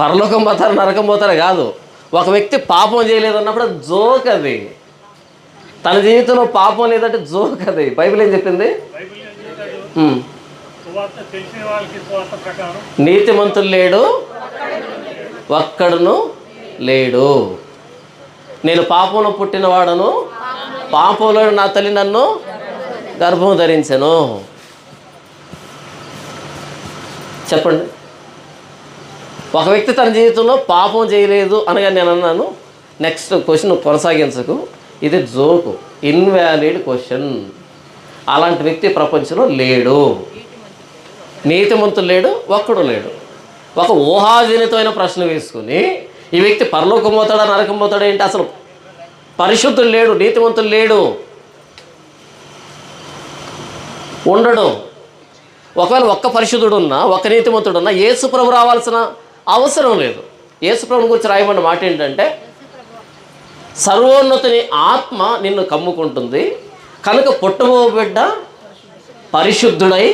పరలోకం పోతారు నరకం పోతారు కాదు, ఒక వ్యక్తి పాపం చేయలేదు అన్నప్పుడు జోక్. అది తన జీవితంలో పాపం లేదంటే జోక్. అది బైబిల్ ఏం చెప్పింది? నీతిమంతులు లేడు ఒక్కడును లేడు, నేను పాపంలో పుట్టినవాడను, పాపంలో నా తల్లి నన్ను గర్భం ధరించెను. చెప్పండి. ఒక వ్యక్తి తన జీవితంలో పాపం చేయలేదు అనగా నేను అన్నాను, నెక్స్ట్ క్వశ్చన్ కొనసాగించకు, ఇది జోకు, ఇన్వాలిడ్ క్వశ్చన్. అలాంటి వ్యక్తి ప్రపంచంలో లేడు. నీతిమంతులు లేడు ఒక్కడు లేడు. ఒక ఊహాజనితమైన ప్రశ్న వేసుకుని ఈ వ్యక్తి పరలోకం పోతాడా నరకం పోతాడా ఏంటి? అసలు పరిశుద్ధులు లేడు, నీతిమంతులు లేడు, ఉండడు. ఒకవేళ ఒక్క పరిశుద్ధుడు ఉన్నా ఒక్క నీతిమంతుడు ఉన్నా యేసు ప్రభు రావాల్సిన అవసరం లేదు. యేసు ప్రభుని గురించి రాయబడిన మాట ఏంటంటే, సర్వోన్నతుని ఆత్మ నిన్ను కమ్ముకుంటుంది కనుక పుట్టబో బిడ్డ పరిశుద్ధుడై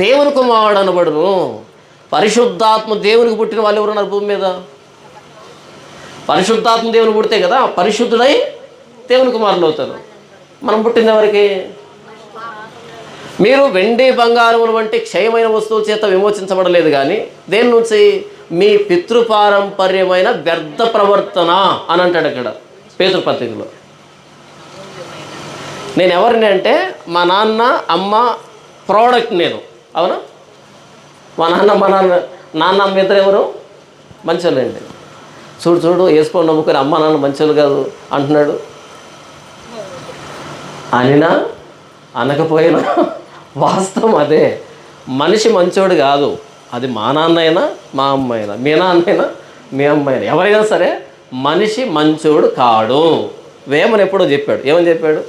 దేవుని కుమారుడు అనబడును. పరిశుద్ధాత్మ దేవునికి పుట్టిన వాళ్ళు ఎవరున్నారు భూమి మీద? పరిశుద్ధాత్మ దేవుని పుడితే కదా పరిశుద్ధుడై దేవుని కుమారులు అవుతారు. మనం పుట్టింది ఎవరికి? మీరు వెండి బంగారములు వంటి క్షయమైన వస్తువుల చేత విమోచించబడలేదు, కానీ దేని నుంచి? మీ పితృపారంపర్యమైన వ్యర్థ ప్రవర్తన అని అంటాడు అక్కడ పేతురు పత్రికలో. నేను ఎవరిని అంటే మా నాన్న అమ్మ ప్రోడక్ట్ నేను, అవునా? మా నాన్న అమ్మ ఇద్దరు ఎవరు? మంచోళ్ళండి. చూడు వేసుకోండి నమ్ముకొని అమ్మ నాన్న మంచోళ్ళు కాదు అంటున్నాడు. అనినా అనకపోయినా వాస్తవం అదే. మనిషి మంచోడు కాదు, అది మా నాన్న అయినా మా అమ్మ అయినా, మీ నాన్న అయినా మీ అమ్మ అయినా, ఎవరైనా సరే మనిషి మంచోడు కాడు. వేమని ఎప్పుడో చెప్పాడు. ఏమని చెప్పాడు?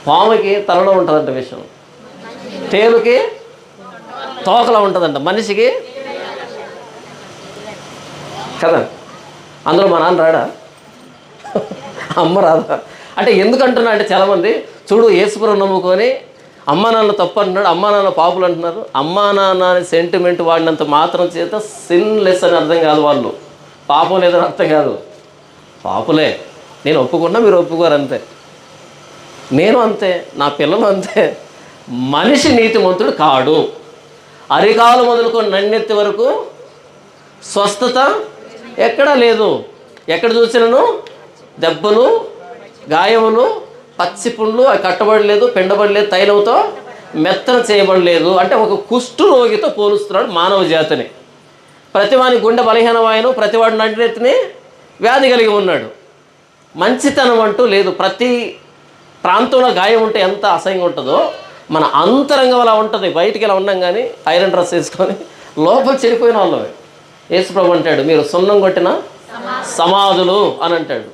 పాముకి తలలో ఉంటుందంట విషయం, తేలుకి తోకలో ఉంటుందంట, మనిషికి కదా. అందులో మా నాన్న రాడా? అమ్మ రాదా? అంటే ఎందుకంటున్నా అంటే చాలామంది చూడు యేసుప్రభువుని నమ్ముకొని అమ్మా నాన్న తప్పు అంటున్నాడు, అమ్మా నాన్న పాపులు అంటున్నారు. అమ్మా నాన్న అనే సెంటిమెంట్ వాడినంత మాత్రం చేత సిన్లెస్ అని అర్థం కాదు, వాళ్ళు పాపం లేదని అర్థం కాదు. పాపులే, నేను ఒప్పుకున్నా మీరు ఒప్పుకోరు అంతే, నేను అంతే, నా పిల్లలు అంతే. మనిషి నీతిమంతుడు కాడు. అరికాలు మొదలుకొని నన్నెత్తి వరకు స్వస్థత ఎక్కడా లేదు. ఎక్కడ చూసినను దెబ్బలు, గాయములు, పచ్చిపుండ్లు, అవి కట్టబడలేదు, పెండబడలేదు, తైలంతో మెత్తన చేయబడలేదు. అంటే ఒక కుష్టు రోగితో పోలుస్తున్నాడు మానవ జాతిని. ప్రతివాని గుండె బలహీనమాయను, ప్రతివాడు నడినెత్తిని వ్యాధి కలిగి ఉన్నాడు. మంచితనం అంటూ లేదు. ప్రతి ప్రాంతంలో గాయం ఉంటే ఎంత అసహ్యంగా ఉంటుందో మన అంతరంగం అలా ఉంటుంది. బయటికి ఇలా ఉన్నాం కానీ ఐరన్ డ్రెస్ వేసుకొని లోపల చెడిపోయిన వాళ్ళమే. యేసుప్రభు అంటాడు, మీరు సున్నం కొట్టిన సమాధులు అని అంటాడు.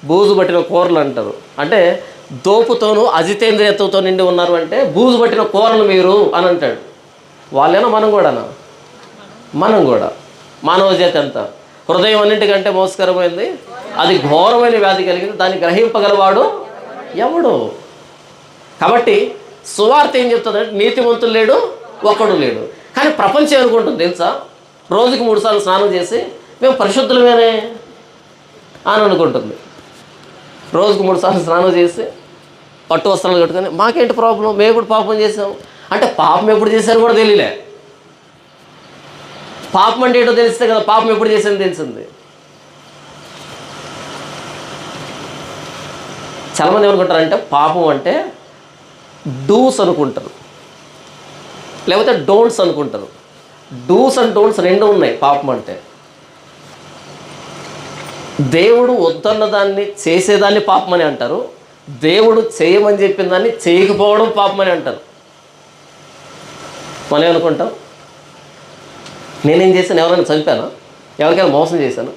బూజు పట్టిన కూరలు అంటారు. అంటే దోపుతోనూ అజితేంద్రియతతో నిండి ఉన్నారు అంటే బూజు పట్టిన కూరలు మీరు అని అంటాడు. వాళ్ళేనా? మనం కూడానా? మనం కూడా. మానవ జాతి అంతా హృదయం అన్నింటికంటే మోసకరమైంది, అది ఘోరమైన వ్యాధి కలిగింది, దాన్ని గ్రహింపగలవాడు ఎవడు? కాబట్టి సువార్త ఏం చెప్తుందంటే నీతిమంతులు లేడు ఒక్కడు లేడు. కానీ ప్రపంచం అనుకుంటుంది తెలుసా, రోజుకి 3 సార్లు స్నానం చేసి మేము పరిశుద్ధులమేనే అని అనుకుంటుంది. రోజుకు 3 సార్లు స్నానం చేసి పట్టు వస్త్రాలు కట్టుకొని మాకేంటి ప్రాబ్లం, మేము కూడా పాపం చేసాం అంటే పాపం ఎప్పుడు చేశారు కూడా తెలియలే. పాపం అంటే ఏంటో తెలిస్తే కదా పాపం ఎప్పుడు చేశారని తెలిసింది. చాలామంది ఏమనుకుంటారంటే పాపం అంటే డూస్ అనుకుంటారు, లేకపోతే డోంట్స్ అనుకుంటారు. డూస్ అండ్ డోంట్స్ రెండు ఉన్నాయి పాపం అంటే. దేవుడు వద్దన్న దాన్ని చేసేదాన్ని పాపం అని అంటారు, దేవుడు చేయమని చెప్పిన దాన్ని చేయకపోవడం పాపం అని అంటారు. మనం ఏమనుకుంటాం, నేనేం చేశాను, ఎవరైనా చంపానా, ఎవరికైనా మోసం చేశాను,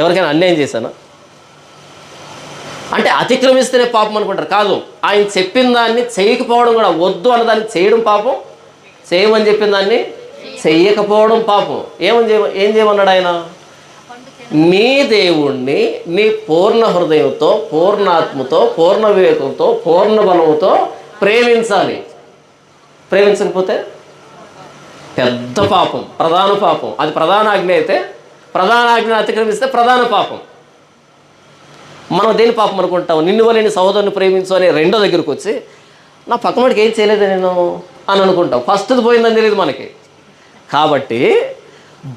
ఎవరికైనా అన్యాయం చేశాను అంటే అతిక్రమిస్తేనే పాపం అనుకుంటారు. కాదు, ఆయన చెప్పిన దాన్ని చేయకపోవడం కూడా, వద్దు అన్నదాన్ని చేయడం పాపం, చేయమని చెప్పిన దాన్ని చెయ్యకపోవడం పాపం. ఏం చేయమన్నాడు ఆయన? నీ దేవుణ్ణి నీ పూర్ణ హృదయంతో, పూర్ణాత్మతో, పూర్ణ వివేకంతో, పూర్ణ బలముతో ప్రేమించాలి. ప్రేమించకపోతే పెద్ద పాపం, ప్రధాన పాపం. అది ప్రధాన ఆజ్ఞ అయితే, ప్రధాన ఆజ్ఞను అతిక్రమిస్తే ప్రధాన పాపం. మనం దేని పాపం అనుకుంటాం? నిన్ను వల్ల నీ సహోదరుని ప్రేమించు అనే రెండో దగ్గరకు వచ్చి, నా పక్కనోడికి ఏం చేయలేదు నేను అని అనుకుంటాం. ఫస్ట్ది పోయిందని తెలియదు మనకి. కాబట్టి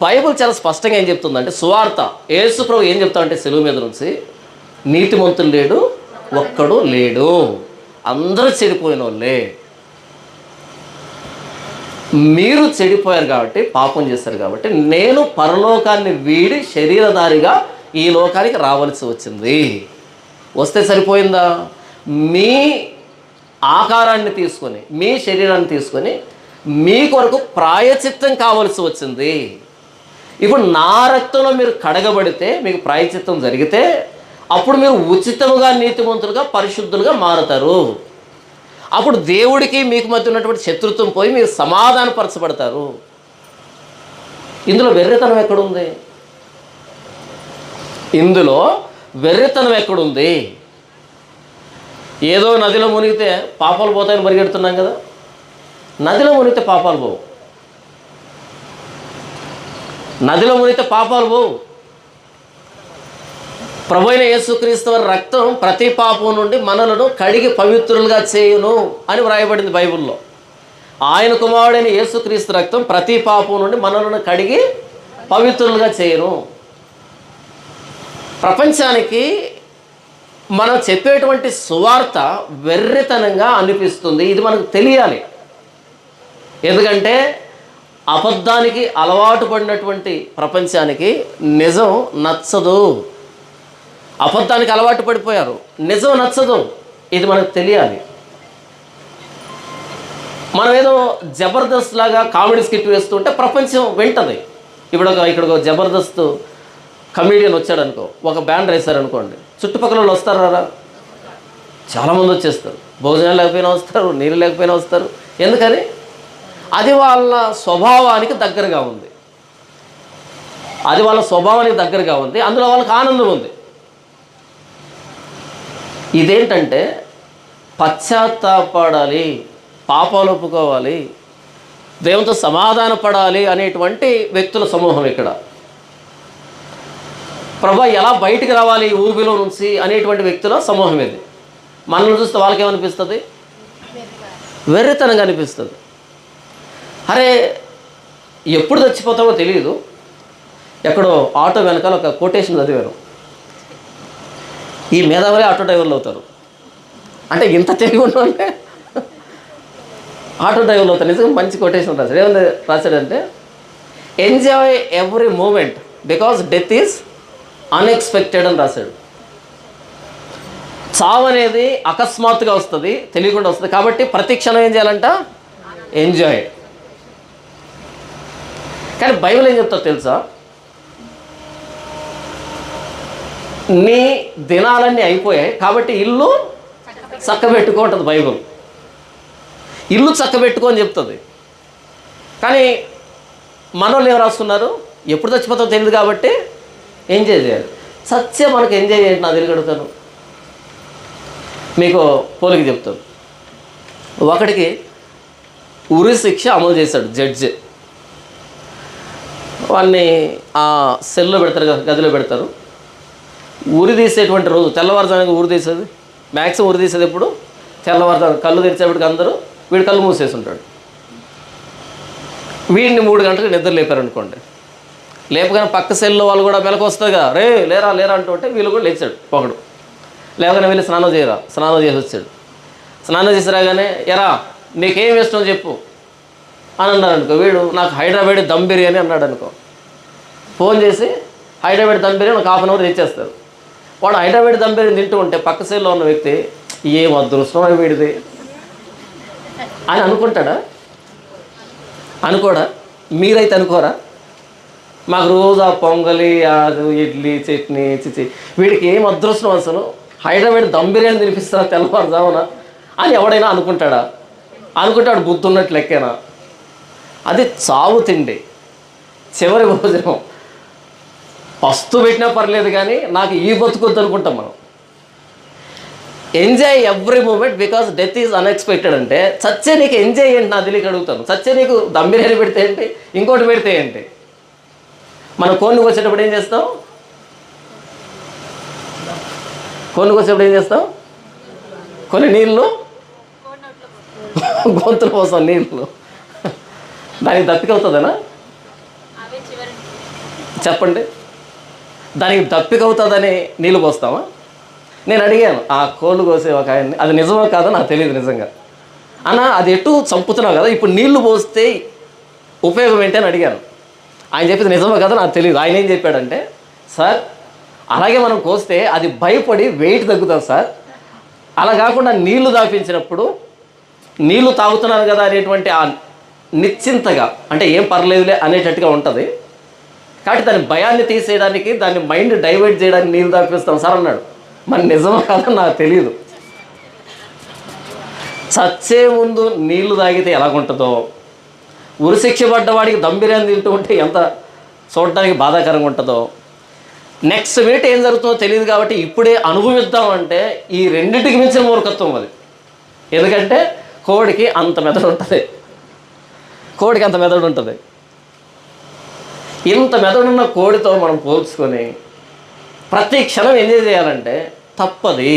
బైబిల్ చాలా స్పష్టంగా ఏం చెప్తుందంటే, సువార్త యేసు ప్రభు ఏం చెప్తామంటే సెలువు మీద నుంచి, నీతిమంతులు లేడు, ఒక్కడు లేడు, అందరూ చెడిపోయిన వాళ్ళే. మీరు చెడిపోయారు కాబట్టి, పాపం చేశారు కాబట్టి, నేను పరలోకాన్ని వీడి శరీరధారిగా ఈ లోకానికి రావాల్సి వచ్చింది. వస్తే సరిపోయిందా? మీ ఆకారాన్ని తీసుకొని, మీ శరీరాన్ని తీసుకొని మీ కొరకు ప్రాయచిత్తం కావాల్సి వచ్చింది. ఇప్పుడు నా రక్తంలో మీరు కడగబడితే, మీకు ప్రాయచిత్తం జరిగితే, అప్పుడు మీరు ఉచితముగా నీతిమంతులుగా పరిశుద్ధులుగా మారుతారు. అప్పుడు దేవుడికి మీకు మధ్య ఉన్నటువంటి శత్రుత్వం పోయి మీరు సమాధానపరచబడతారు. ఇందులో వెర్రితనం ఎక్కడుంది? ఇందులో వెర్రితనం ఎక్కడుంది? ఏదో నదిలో మునిగితే పాపాలు పోతాయని పరిగెడుతున్నాం కదా. నదిలో మునిగితే పాపాలు పోవు, నదిలో మునిగితే పాపాలు పోవు. ప్రభువైన యేసుక్రీస్తు వారి రక్తం ప్రతి పాపం నుండి మనలను కడిగి పవిత్రులుగా చేయును అని వ్రాయబడింది బైబిల్లో. ఆయన కుమారుడైన యేసుక్రీస్తు రక్తం ప్రతి పాపం నుండి మనలను కడిగి పవిత్రులుగా చేయును. ప్రపంచానికి మనం చెప్పేటువంటి సువార్త వెర్రితనంగా అనిపిస్తుంది. ఇది మనకు తెలియాలి. ఎందుకంటే అబద్ధానికి అలవాటు పడినటువంటి ప్రపంచానికి నిజం నచ్చదు. అబద్ధానికి అలవాటు పడిపోయారు, నిజం నచ్చదు. ఇది మనకు తెలియాలి. మనం ఏదో జబర్దస్త్ లాగా కామెడీ స్కిట్ వేస్తుంటే ప్రపంచం వింటది. ఇక్కడ ఒక జబర్దస్త్ కమీడియన్ వచ్చాడు అనుకో, ఒక బ్యాండ్ వేశారనుకోండి, చుట్టుపక్కల వాళ్ళు వస్తారా? చాలామంది వచ్చేస్తారు. భోజనాలు లేకపోయినా వస్తారు, నీళ్ళు లేకపోయినా వస్తారు. ఎందుకని? అది వాళ్ళ స్వభావానికి దగ్గరగా ఉంది. అది వాళ్ళ స్వభావానికి దగ్గరగా ఉంది, అందులో వాళ్ళకి ఆనందం ఉంది. ఇదేంటంటే పశ్చాత్తాపడాలి, పాపాలు ఒప్పుకోవాలి, దేవునితో సమాధాన పడాలి అనేటువంటి వ్యక్తుల సమూహం ఇక్కడ. ప్రభా ఎలా బయటికి రావాలి ఈ ఊబిలో నుంచి అనేటువంటి వ్యక్తుల సమూహం ఇది. మనల్ని చూస్తే వాళ్ళకేమనిపిస్తుంది? వెర్రితనంగా అనిపిస్తుంది. అరే ఎప్పుడు చచ్చిపోతామో తెలియదు. ఎక్కడో ఆటో వెనకాల ఒక కొటేషన్ చదివాను, ఈ మేధావులే ఆటో డ్రైవర్లు అవుతారు. అంటే ఇంత తెలివి ఉన్నోళ్ళే ఆటో డ్రైవర్లు అవుతారు. నిజంగా మంచి కొటేషన్ రాశాడు. ఏమన్నా రాశాడంటే, enjoy every moment because death is unexpected అని రాశాడు. చావు అనేది అకస్మాత్తుగా వస్తుంది, తెలియకుండా వస్తుంది. కాబట్టి ప్రతి క్షణం ఏం చేయాలంట? ఎంజాయ్. కానీ బైబిల్ ఏం చెప్తా తెలుసా? నీ దినాలన్నీ అయిపోయాయి కాబట్టి ఇల్లు చక్కబెట్టుకో ఉంటుంది బైబిల్. ఇల్లు చక్కబెట్టుకో అని చెప్తుంది. కానీ మనోళ్ళు ఏం రాసుకున్నారు? ఎప్పుడు చచ్చిపోతావు తెలియదు కాబట్టి ఎంజాయ్ చేయాలి. సత్య మనకు ఎంజాయ్ చేయండి. నా తెలియగలుగుతాను. మీకు పోలికి చెప్తాను. ఒకటికి ఉరి శిక్ష అమలు చేశాడు జడ్జి. వాడిని ఆ సెల్లో పెడతారు, గదిలో పెడతారు. ఉరి తీసేటువంటి రోజు తెల్లవారుజామున ఉరి తీసేది, మ్యాక్సిమం ఉరి తీసేది ఎప్పుడు? తెల్లవారుజామున. కళ్ళు తెరిచేపటికి అందరూ వీడు కళ్ళు మూసేసి ఉంటాడు. వీడిని 3 గంటలకు నిద్ర లేపారనుకోండి. లేపగానే పక్క సెల్లో వాళ్ళు కూడా మెలకు వస్తుందిగా, రే లేరా లేరా అంటుంటే వీళ్ళు కూడా లేచాడు ఒకడు. లేవగానే వెళ్ళి స్నానం చేసి వచ్చాడు. స్నానం చేసి రాగానే, ఎరా నీకేం ఇష్టం చెప్పు అని అన్నాడు అనుకో. వీడు నాకు హైదరాబాద్ దమ్ బిర్యానీ అన్నాడు అనుకో. ఫోన్ చేసి హైదరాబాద్ దమ్ బిర్యానీ ఒక 1/2 అవర్ తెచ్చేస్తారు. వాడు హైదరాబాద్ దమ్ బిర్యానీ తింటూ ఉంటే పక్క సైడ్లో ఉన్న వ్యక్తి, ఏం అదృష్టం వీడిది అని అనుకుంటాడా? అనుకోడా? మీరైతే అనుకోరా? మాకు రోజు ఆ పొంగలి, అది ఇడ్లీ, చట్నీ, చిచి, వీడికి ఏం అదృష్టం అసలు, హైదరాబాద్ దమ్ బిర్యానీ తినిపిస్తారా తెల్లవారుజామున అని ఎవడైనా అనుకుంటాడా? అనుకుంటాడు బుద్ధి ఉన్నట్లు లెక్కేనా? అది చావు తిండి, చివరి భోజనం. పస్తు పెట్టినా పర్లేదు కానీ నాకు ఈ బతుకొద్దు అనుకుంటాం మనం. Enjoy every moment because death is unexpected. అంటే చచ్చే నీకు ఎంజాయ్ ఏంటి నా తెలియక అడుగుతాను. చచ్చే నీకు దమ్ బిర్యానీ పెడితే ఏంటి, ఇంకోటి పెడితే ఏంటి? మనం కోడికి వచ్చేటప్పుడు ఏం చేస్తాం? కోడికి వచ్చేటప్పుడు ఏం చేస్తాం? కొన్ని నీళ్ళు గొంతుల కోసం నీళ్ళు, దానికి దప్పిక అవుతుందనా? చెప్పండి, దానికి దప్పిక అవుతుందని నీళ్ళు పోస్తామా? నేను అడిగాను ఆ కోళ్ళు కోసే ఒక ఆయన్ని, అది నిజమో కాదో నాకు తెలియదు నిజంగా. అన్న అది ఎటు చంపుతున్నావు కదా, ఇప్పుడు నీళ్లు పోస్తే ఉపయోగం ఏంటి అని అడిగాను. ఆయన చెప్పింది నిజమో కదా నాకు తెలియదు. ఆయన ఏం చెప్పాడంటే, సార్ అలాగే మనం కోస్తే అది భయపడి వెయిట్ తగ్గుతుంది సార్, అలా కాకుండా నీళ్లు దాపించినప్పుడు నీళ్లు తాగుతున్నాను కదా అనేటువంటి ఆ నిశ్చింతగా, అంటే ఏం పర్లేదులే అనేటట్టుగా ఉంటుంది. కాబట్టి దాని భయాన్ని తీసేయడానికి, దాన్ని మైండ్ డైవర్ట్ చేయడానికి నీళ్ళు దాపిస్తాం సార్ అన్నాడు. మరి నిజమో కాదని నాకు తెలియదు. చచ్చే ముందు నీళ్లు తాగితే ఎలాగుంటుందో, ఉరిశిక్ష పడ్డవాడికి దమ్ బిర్యానీ తింటూ ఉంటే ఎంత చూడడానికి బాధాకరంగా ఉంటుందో, నెక్స్ట్ మినిట్ ఏం జరుగుతుందో తెలియదు. కాబట్టి ఇప్పుడే అనుభవిద్దామంటే ఈ రెండింటికి మించిన మూర్ఖత్వం అది. ఎందుకంటే కోడికి అంత మెదడు ఉంటుంది, కోడికి అంత మెదడు ఉంటుంది. ఇంత మెదడున్న కోడితో మనం పోల్చుకొని ప్రతి క్షణం ఎంజాయ్ చేయాలంటే తప్పది.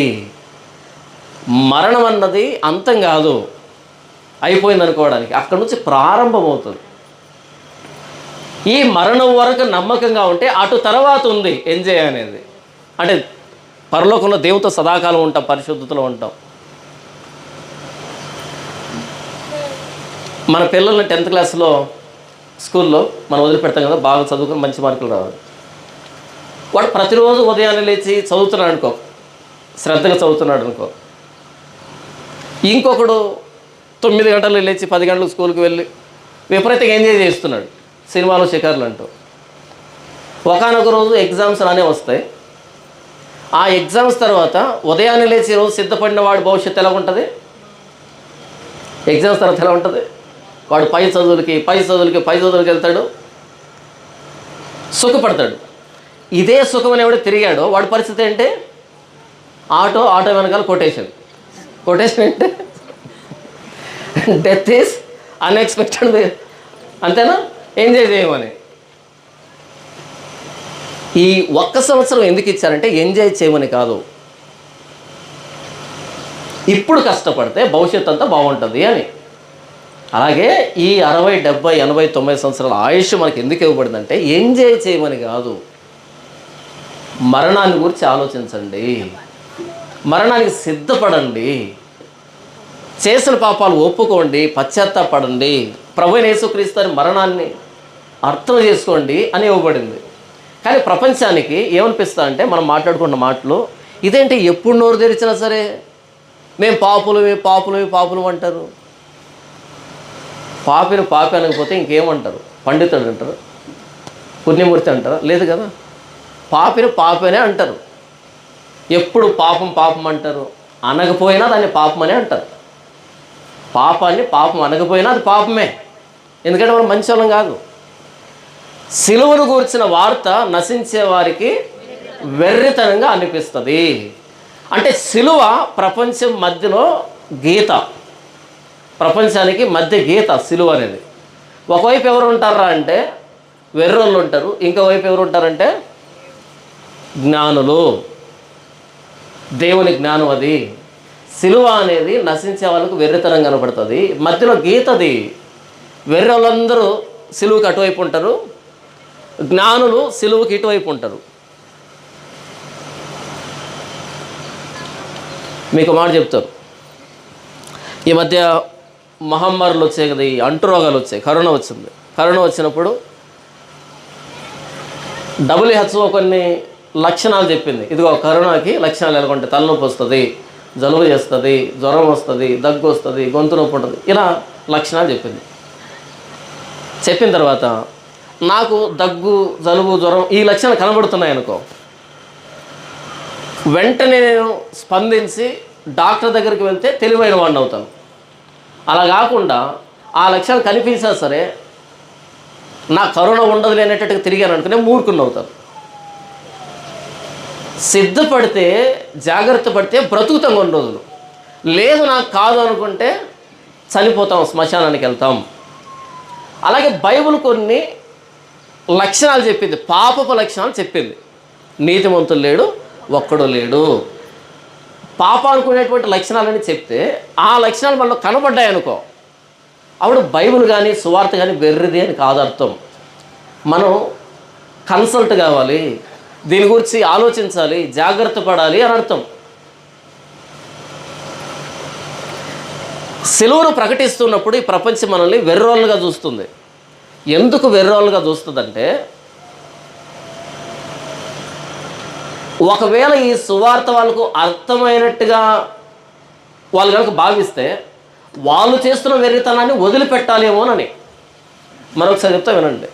మరణం అన్నది అంతం కాదు, అయిపోయింది అనుకోవడానికి, అక్కడి నుంచి ప్రారంభమవుతుంది. ఈ మరణం వరకు నమ్మకంగా ఉంటే అటు తర్వాత ఉంది ఎంజాయ్ అనేది. అంటే పరలోకంలో దేవునితో సదాకాలం ఉంటాం, పరిశుద్ధతలో ఉంటాం. మన పిల్లల్ని 10th క్లాస్లో స్కూల్లో మనం వదిలిపెడతాం కదా, బాగా చదువుకొని మంచి మార్కులు రావాలి. వాడు ప్రతిరోజు ఉదయాన్నే లేచి చదువుతున్నాడు అనుకో, శ్రద్ధగా చదువుతున్నాడు అనుకో. ఇంకొకడు 9 గంటలకు లేచి 10 గంటలకు స్కూల్కి వెళ్ళి విపరీతంగా ఎంజాయ్ చేస్తున్నాడు, సినిమాలు షికార్లు అంటూ. ఒకనొక రోజు ఎగ్జామ్స్ అనే వస్తాయి. ఆ ఎగ్జామ్స్ తర్వాత ఉదయాన్నే లేచి రోజు సిద్ధపడిన వాడి భవిష్యత్తు ఎలా ఉంటుంది? ఎగ్జామ్స్ తర్వాత ఎలా ఉంటుంది? వాడు పై చదువులకి వెళ్తాడు, సుఖపడతాడు. ఇదే సుఖం అనేవాడు తిరిగాడు, వాడి పరిస్థితి ఏంటి? ఆటో వెనకాల కొటేషన్ అంటే డెత్ ఈజ్ అన్ఎక్స్పెక్టెడ్. అంతేనా? ఎంజాయ్ చేయమని. ఈ 1 సంవత్సరం ఎందుకు ఇచ్చారంటే ఎంజాయ్ చేయమని కాదు, ఇప్పుడు కష్టపడితే భవిష్యత్తు అంతా బాగుంటుంది అని. అలాగే ఈ 60, 70, 80, 90 సంవత్సరాల ఆయుష్ మనకి ఎందుకు ఇవ్వబడిందంటే ఎంజాయ్ చేయమని కాదు, మరణాన్ని గురించి ఆలోచించండి, మరణానికి సిద్ధపడండి, చేసిన పాపాలు ఒప్పుకోండి, పశ్చాత్తాపడండి, ప్రభువైన యేసుక్రీస్తు మరణాన్ని అర్థం చేసుకోండి అని ఇవ్వబడింది. కానీ ప్రపంచానికి ఏమనిపిస్తా అంటే మనం మాట్లాడుకున్న మాటలు ఇదేంటి, ఎప్పుడు నోరు తెరిచినా సరే మేము పాపులు అంటారు. పాపి అనకపోతే ఇంకేమంటారు? పండితుడు అంటారు, పుణ్యమూర్తి అంటారు? లేదు కదా, పాపినే అంటారు. ఎప్పుడు పాపం అంటారు. అనకపోయినా దాన్ని పాపమనే అంటారు. పాపాన్ని పాపం అనకపోయినా అది పాపమే, ఎందుకంటే మనం మంచి వాళ్ళం కాదు. సిలువను గూర్చిన వార్త నశించే వారికి వెర్రితనంగా అనిపిస్తుంది. అంటే సిలువ ప్రపంచం మధ్యలో గీత, ప్రపంచానికి మధ్య గీత సిలువ అనేది. ఒకవైపు ఎవరు ఉంటారా అంటే వెర్రోళ్ళు ఉంటారు, ఇంకోవైపు ఎవరు ఉంటారంటే జ్ఞానులు, దేవుని జ్ఞానం. అది సిలువ అనేది నశించే వాళ్ళకు వెర్రితనం కనపడుతుంది, మధ్యలో గీతది. వెర్రోళ్ళందరూ సిలువకి అటువైపు ఉంటారు, జ్ఞానులు సిలువకి ఇటువైపు ఉంటారు. మీకు మాట చెప్తారు, ఈ మధ్య మహమ్మారులు వచ్చాయి కదా, ఈ అంటురోగాలు వచ్చాయి, కరోనా వచ్చింది. కరోనా వచ్చినప్పుడు WHO కొన్ని లక్షణాలు చెప్పింది. ఇదిగో కరోనాకి లక్షణాలు ఎలాగొంటే తలనొప్పి వస్తుంది, జలుబు చేస్తుంది, జ్వరం వస్తుంది, దగ్గు వస్తుంది, గొంతు నొప్పి ఉంటుంది, ఇలా లక్షణాలు చెప్పింది. చెప్పిన తర్వాత నాకు దగ్గు, జలుబు, జ్వరం ఈ లక్షణాలు కనబడుతున్నాయి అనుకో, వెంటనే నేను స్పందించి డాక్టర్ దగ్గరికి వెళ్తే తెలివైన వాడిని అవుతాను. అలా కాకుండా ఆ లక్షణాలు కనిపించినా సరే నా కరోనా ఉండదు అనేటట్టుగా తిరిగాను అనుకునే మూర్ఖుని అవుతాను. సిద్ధపడితే, జాగ్రత్త పడితే బ్రతుకుతాం కొన్ని రోజులు. లేదు నాకు కాదు అనుకుంటే చనిపోతాం, శ్మశానానికి వెళ్తాం. అలాగే బైబిల్ కొన్ని లక్షణాలు చెప్పింది, పాపపు లక్షణాలు చెప్పింది. నీతిమంతులు లేడు, ఒక్కడు లేడు, పాపానుకునేటువంటి లక్షణాలని చెప్తే ఆ లక్షణాలు మనలో కనబడ్డాయి అనుకో, అప్పుడు బైబిల్ కానీ సువార్త కానీ వెర్రిది అని కాదు అర్థం. మనం కన్సల్ట్ కావాలి, దీని గురించి ఆలోచించాలి, జాగ్రత్త పడాలి అని అర్థం. సిలువను ప్రకటిస్తున్నప్పుడు ఈ ప్రపంచం మనల్ని వెర్రోళ్ళుగా చూస్తుంది. ఎందుకు వెర్రోళ్ళుగా చూస్తుందంటే, ఒకవేళ ఈ సువార్త వాళ్ళకు అర్థమైనట్టుగా వాళ్ళు కనుక భావిస్తే వాళ్ళు చేస్తున్న వెర్రితనాన్ని వదిలిపెట్టాలేమోనని. మరొకసారి చెప్తా వినండి.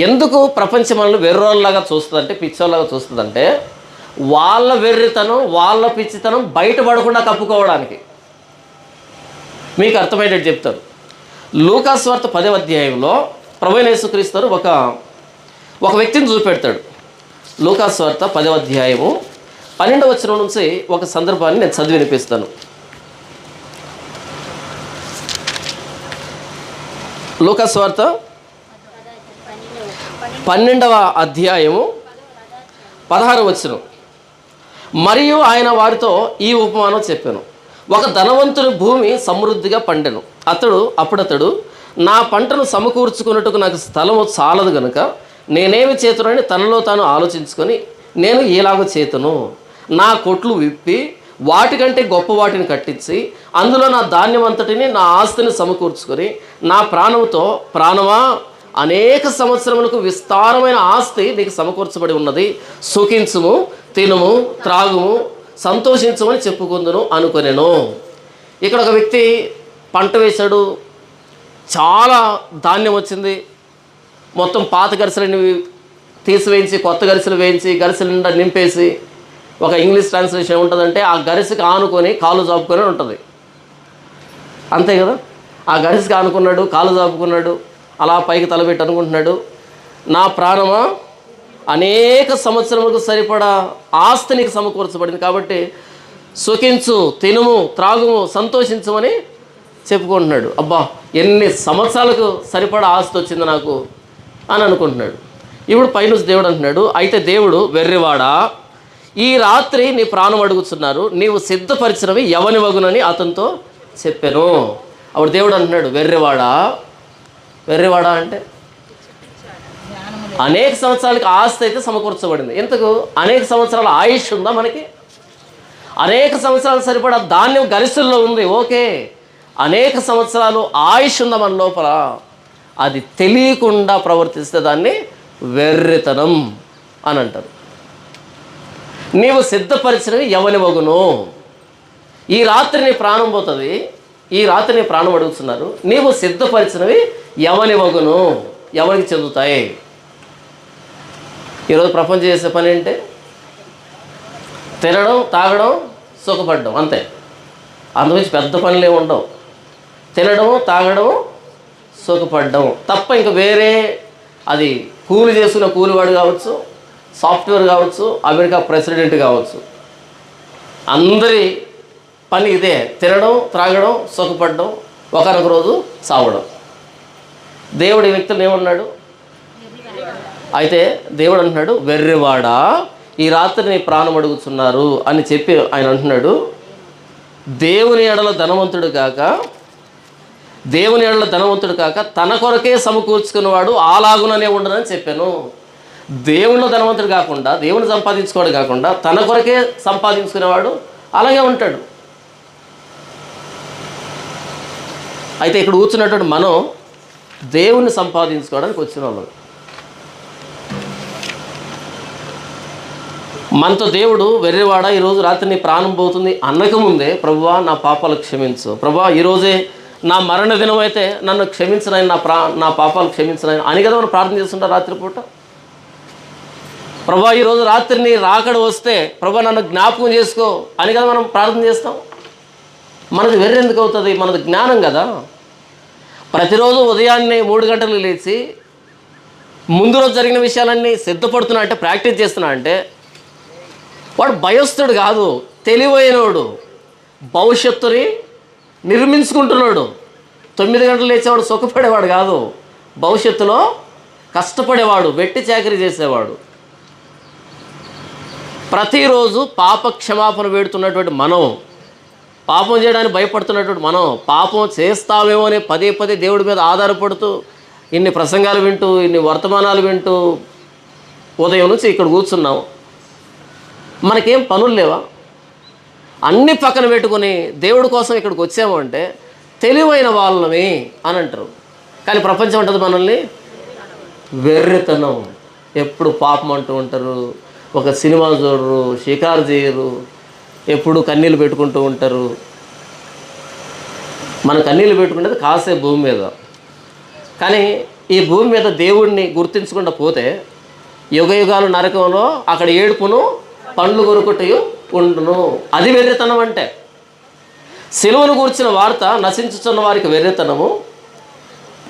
ఎందుకు ప్రపంచం మనల్ని వెర్రోళ్ళలాగా చూస్తుందంటే, పిచ్చోళ్ళలాగా చూస్తుందంటే, వాళ్ళ వెర్రితనం, వాళ్ళ పిచ్చితనం బయటపడకుండా కప్పుకోవడానికి. మీకు అర్థమయ్యేటట్టు చెప్తారు. లూకా సువార్త 10వ అధ్యాయంలో ప్రభువైన యేసుక్రీస్తు ఒక వ్యక్తిని చూపెడతాడు. లూకా సువార్త 10వ అధ్యాయము 12వ వచనం నుంచి ఒక సందర్భాన్ని నేను చదివి వినిపిస్తాను. లూకా సువార్త 12వ అధ్యాయము 16వ వచనం. మరియు ఆయన వారితో ఈ ఉపమానం చెప్పాను. ఒక ధనవంతుని భూమి సమృద్ధిగా పండెను. అప్పుడతడు నా పంటను సమకూర్చుకున్నట్టుకు నాకు స్థలము చాలదు గనుక నేనేమి చేతునని తనలో తాను ఆలోచించుకొని, నేను ఎలాగ చేతును, నా కొట్లు విప్పి వాటికంటే గొప్ప వాటిని కట్టించి అందులో నా ధాన్యం అంతటిని, నా ఆస్తిని సమకూర్చుకొని, నా ప్రాణంతో, ప్రాణమా, అనేక సంవత్సరములకు విస్తారమైన ఆస్తి నీకు సమకూర్చబడి ఉన్నది, సుఖించుము, తినుము, త్రాగుము, సంతోషించమని చెప్పుకుందును అనుకొనెను. ఇక్కడ ఒక వ్యక్తి పంట వేశాడు, చాలా ధాన్యం వచ్చింది. మొత్తం పాత గరిసెలని తీసివేయించి కొత్త గరిసెలు వేయించి గరిసెల నిండా నింపేసి, ఒక ఇంగ్లీష్ ట్రాన్స్లేషన్ ఏముంటుందంటే ఆ గరిసెకి ఆనుకొని కాలు జాపుకొని ఉంటుంది. అంతే కదా, ఆ గరిసెకి ఆనుకున్నాడు, కాలు జాపుకున్నాడు, అలా పైకి తలబెట్టి అనుకుంటున్నాడు, నా ప్రాణమా, అనేక సంవత్సరములకు సరిపడా ఆస్తి నీకు సమకూర్చబడింది కాబట్టి సుఖించు, తినుము, త్రాగుము, సంతోషించమని చెప్పుకుంటున్నాడు. అబ్బా, ఎన్ని సంవత్సరాలకు సరిపడా ఆస్తి వచ్చింది నాకు అని అనుకుంటున్నాడు. ఇప్పుడు పైనుంచి దేవుడు అంటున్నాడు, అయితే దేవుడు, వెర్రివాడా, ఈ రాత్రి నీ ప్రాణం అడుగుతున్నారు, నీవు సిద్ధపరిచినవి ఎవని వగునని అతనితో చెప్పాను. అప్పుడు దేవుడు అంటున్నాడు, వెర్రివాడా. వెర్రివాడా అంటే అనేక సంవత్సరాలకి ఆస్తి అయితే సమకూర్చబడింది. ఇంతకు అనేక సంవత్సరాల ఆయుష్ ఉందా మనకి? అనేక సంవత్సరాలు సరిపడా ధాన్యం గరిసెల్లో ఉంది, ఓకే. అనేక సంవత్సరాలు ఆయుష్ ఉందా మన లోపల? అది తెలియకుండా ప్రవర్తిస్తే దాన్ని వెర్రితనం అని అంటారు. నీవు సిద్ధపరిచినవి ఎవని వగును, ఈ రాత్రి నీ ప్రాణం పోతుంది, ఈ రాత్రి నీ ప్రాణం అడుగుతున్నారు, నీవు సిద్ధపరిచినవి ఎవని వగును, ఎవరికి చెందుతాయి? ఈరోజు ప్రపంచం చేసే పని ఏంటి? తినడం, తాగడం, సుఖపడడం, అంతే. అందుగురించి పెద్ద పనులు ఏమి ఉండవు. తినడం, తాగడం, సుఖపడడం తప్ప ఇంకా వేరే, అది కూలి చేసుకున్న కూలివాడు కావచ్చు, సాఫ్ట్వేర్ కావచ్చు, అమెరికా ప్రెసిడెంట్ కావచ్చు, అందరి పని ఇదే: తినడం, త్రాగడం, సుఖపడడం, ఒకనొక రోజు చావడం. దేవుడు ఈ వ్యక్తులు ఏమన్నాడు? అయితే దేవుడు అంటున్నాడు, వెర్రివాడా, ఈ రాత్రి నీ ప్రాణం అడుగుతున్నారు అని చెప్పి ఆయన అంటున్నాడు, దేవుని ఎడల ధనవంతుడు కాక తన కొరకే సమకూర్చుకున్నవాడు అలాగుననే ఉండదని చెప్పాను. దేవునిలో ధనవంతుడు కాకుండా, దేవుని సంపాదించుకోవడం కాకుండా తన కొరకే సంపాదించుకునేవాడు అలాగే ఉంటాడు. అయితే ఇక్కడ కూర్చున్నటువంటి మనం దేవుణ్ణి సంపాదించుకోవడానికి వచ్చిన వాళ్ళం. మనతో దేవుడు వెర్రివాడ ఈరోజు రాత్రి నీ ప్రాణం పోతుంది అనకముందే ప్రభువా నా పాపాలు క్షమించు, ప్రభువా ఈరోజే నా మరణ దినం అయితే నన్ను క్షమించనని, నా పాపాలు క్షమించనని అని కదా మనం ప్రార్థన చేస్తుంటాం రాత్రిపూట. ప్రభువా ఈరోజు రాత్రి నీ రాకడ వస్తే ప్రభువా నన్ను జ్ఞాపకం చేసుకో అని కదా మనం ప్రార్థన చేస్తాం. మనది వెర్రి ఎందుకు అవుతుంది? మనది జ్ఞానం కదా. ప్రతిరోజు ఉదయాన్నే 3 గంటలకు లేచి ముందు రోజు జరిగిన విషయాలన్నీ సిద్ధపడుతున్నా అంటే, ప్రాక్టీస్ చేస్తున్నా అంటే వాడు భయస్థుడు కాదు, తెలివైనవాడు, భవిష్యత్తుని నిర్మించుకుంటున్నాడు. 9 గంటలు లేచేవాడు సుఖపడేవాడు కాదు, భవిష్యత్తులో కష్టపడేవాడు, వెట్టి చాకరీ చేసేవాడు. ప్రతిరోజు పాప క్షమాపణ వేడుతున్నటువంటి మనం, పాపం చేయడానికి భయపడుతున్నటువంటి మనం, పాపం చేస్తామేమో అని పదే పదే దేవుడి మీద ఆధారపడుతూ ఇన్ని ప్రసంగాలు వింటూ, ఇన్ని వర్తమానాలు వింటూ ఉదయం నుంచి ఇక్కడ కూర్చున్నాం. మనకేం పనులు లేవా? అన్ని పక్కన పెట్టుకొని దేవుడి కోసం ఇక్కడికి వచ్చాము అంటే తెలివైన వాళ్ళని అని అంటారు. కానీ ప్రపంచం ఉంటుంది మనల్ని వెర్రితనం, ఎప్పుడు పాపం అంటూ ఉంటారు, ఒక సినిమా చూడరు, షికారు చేయరు, ఎప్పుడు కన్నీళ్ళు పెట్టుకుంటూ ఉంటారు. మన కన్నీళ్ళు పెట్టుకునేది కాసే భూమి మీద, కానీ ఈ భూమి మీద దేవుడిని గుర్తించకుండా పోతే యుగ యుగాలు నరకంలో అక్కడ ఏడుపును పండ్లు కొరుకుటయు ఉండును. అది వెర్రితనం అంటే. సిలువను గూర్చిన వార్త నశించుతున్న వారికి వెర్రితనము,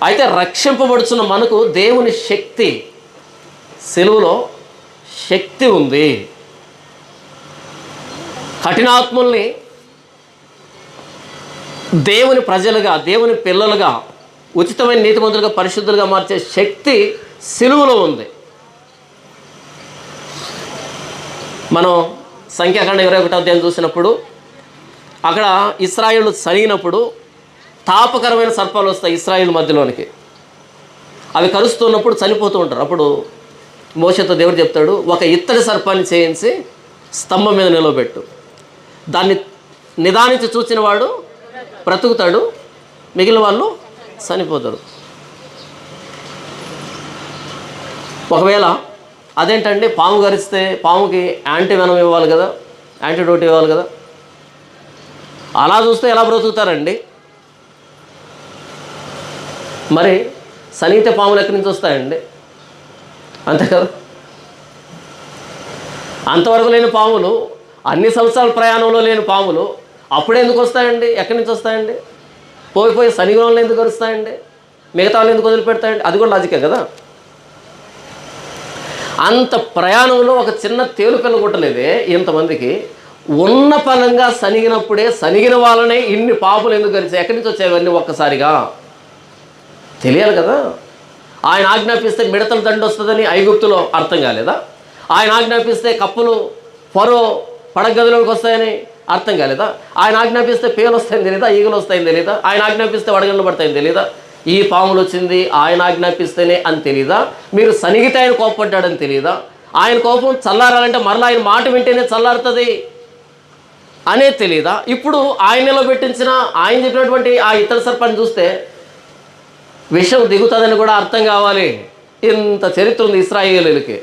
అయితే రక్షింపబడుచున్న మనకు దేవుని శక్తి, సిలువలో శక్తి ఉంది. కఠినాత్ముల్ని దేవుని ప్రజలుగా, దేవుని పిల్లలుగా, ఉచితమైన నీతిమంతులుగా, పరిశుద్ధులుగా మార్చే శక్తి సిలువలో ఉంది. మనం సంఖ్యాకాండ 21వ అధ్యాయం చూసినప్పుడు అక్కడ ఇశ్రాయేలు సరిగినప్పుడు తాపకరమైన సర్పాలు వస్తాయి ఇశ్రాయేలు మధ్యలోనికి. అవి కరుస్తున్నప్పుడు చనిపోతూ ఉంటారు. అప్పుడు మోషేతో దేవుడు చెప్తాడు, ఒక ఇత్తడి సర్పాన్ని చేయించి స్తంభం మీద నిలవబెట్టు, దాన్ని నిదానించి చూసిన వాడు బ్రతుకుతాడు, మిగిలిన వాళ్ళు చనిపోతారు. ఒకవేళ అదేంటండి, పాము కరిస్తే పాముకి యాంటీవెనం ఇవ్వాలి కదా, యాంటీడోట్ ఇవ్వాలి కదా, అలా చూస్తే ఎలా బ్రతుకుతారండి? మరి సనీతే పాములు ఎక్కడి నుంచి వస్తాయండి? అంతే కదా. అంతవరకు లేని పాములు, అన్ని సంవత్సరాల ప్రయాణంలో లేని పాములు అప్పుడే ఎందుకు వస్తాయండి? ఎక్కడి నుంచి వస్తాయండి? పోయి శనిగ్రహంలో ఎందుకు వస్తాయండి? మిగతా వాళ్ళు ఎందుకు వదిలిపెడతాయండి? అది కూడా లాజికే కదా. అంత ప్రయాణంలో ఒక చిన్న తేలుపిల్ల గుట్టలేదే ఇంతమందికి, ఉన్న పలంగా సనిగినప్పుడే సనిగిన వాళ్ళనే ఇన్ని పాపులు ఎందుకు గరిచాయి? ఎక్కడి నుంచి వచ్చాయవన్నీ ఒక్కసారిగా తెలియాలి కదా. ఆయన ఆజ్ఞాపిస్తే మిడతల దండు వస్తుందని ఐగుప్తులో అర్థం కాలేదా? ఆయన ఆజ్ఞాపిస్తే కప్పులు ఫరో పడగదిలోకి వస్తాయని అర్థం కాలేదా? ఆయన ఆజ్ఞాపిస్తే పేలు వస్తాయని తెలియదా? ఈగలు వస్తాయని తెలియదా? ఆయన ఆజ్ఞాపిస్తే వడగళ్ళు పడతాయని తెలియదా? ఈ పాములు వచ్చింది ఆయన ఆజ్ఞాపిస్తేనే అని తెలియదా? మీరు సనిగితే ఆయన కోపపడ్డాడని తెలియదా? ఆయన కోపం చల్లారాలంటే మరలా ఆయన మాట వింటేనే చల్లారుతుంది అనే తెలియదా? ఇప్పుడు ఆయనలో పెట్టించిన ఆయన చెప్పినటువంటి ఆ ఇతర సర్పాన్ని చూస్తే విషం దిగుతుందని కూడా అర్థం కావాలి. ఇంత చరిత్ర ఉంది ఇశ్రాయేలీలకి.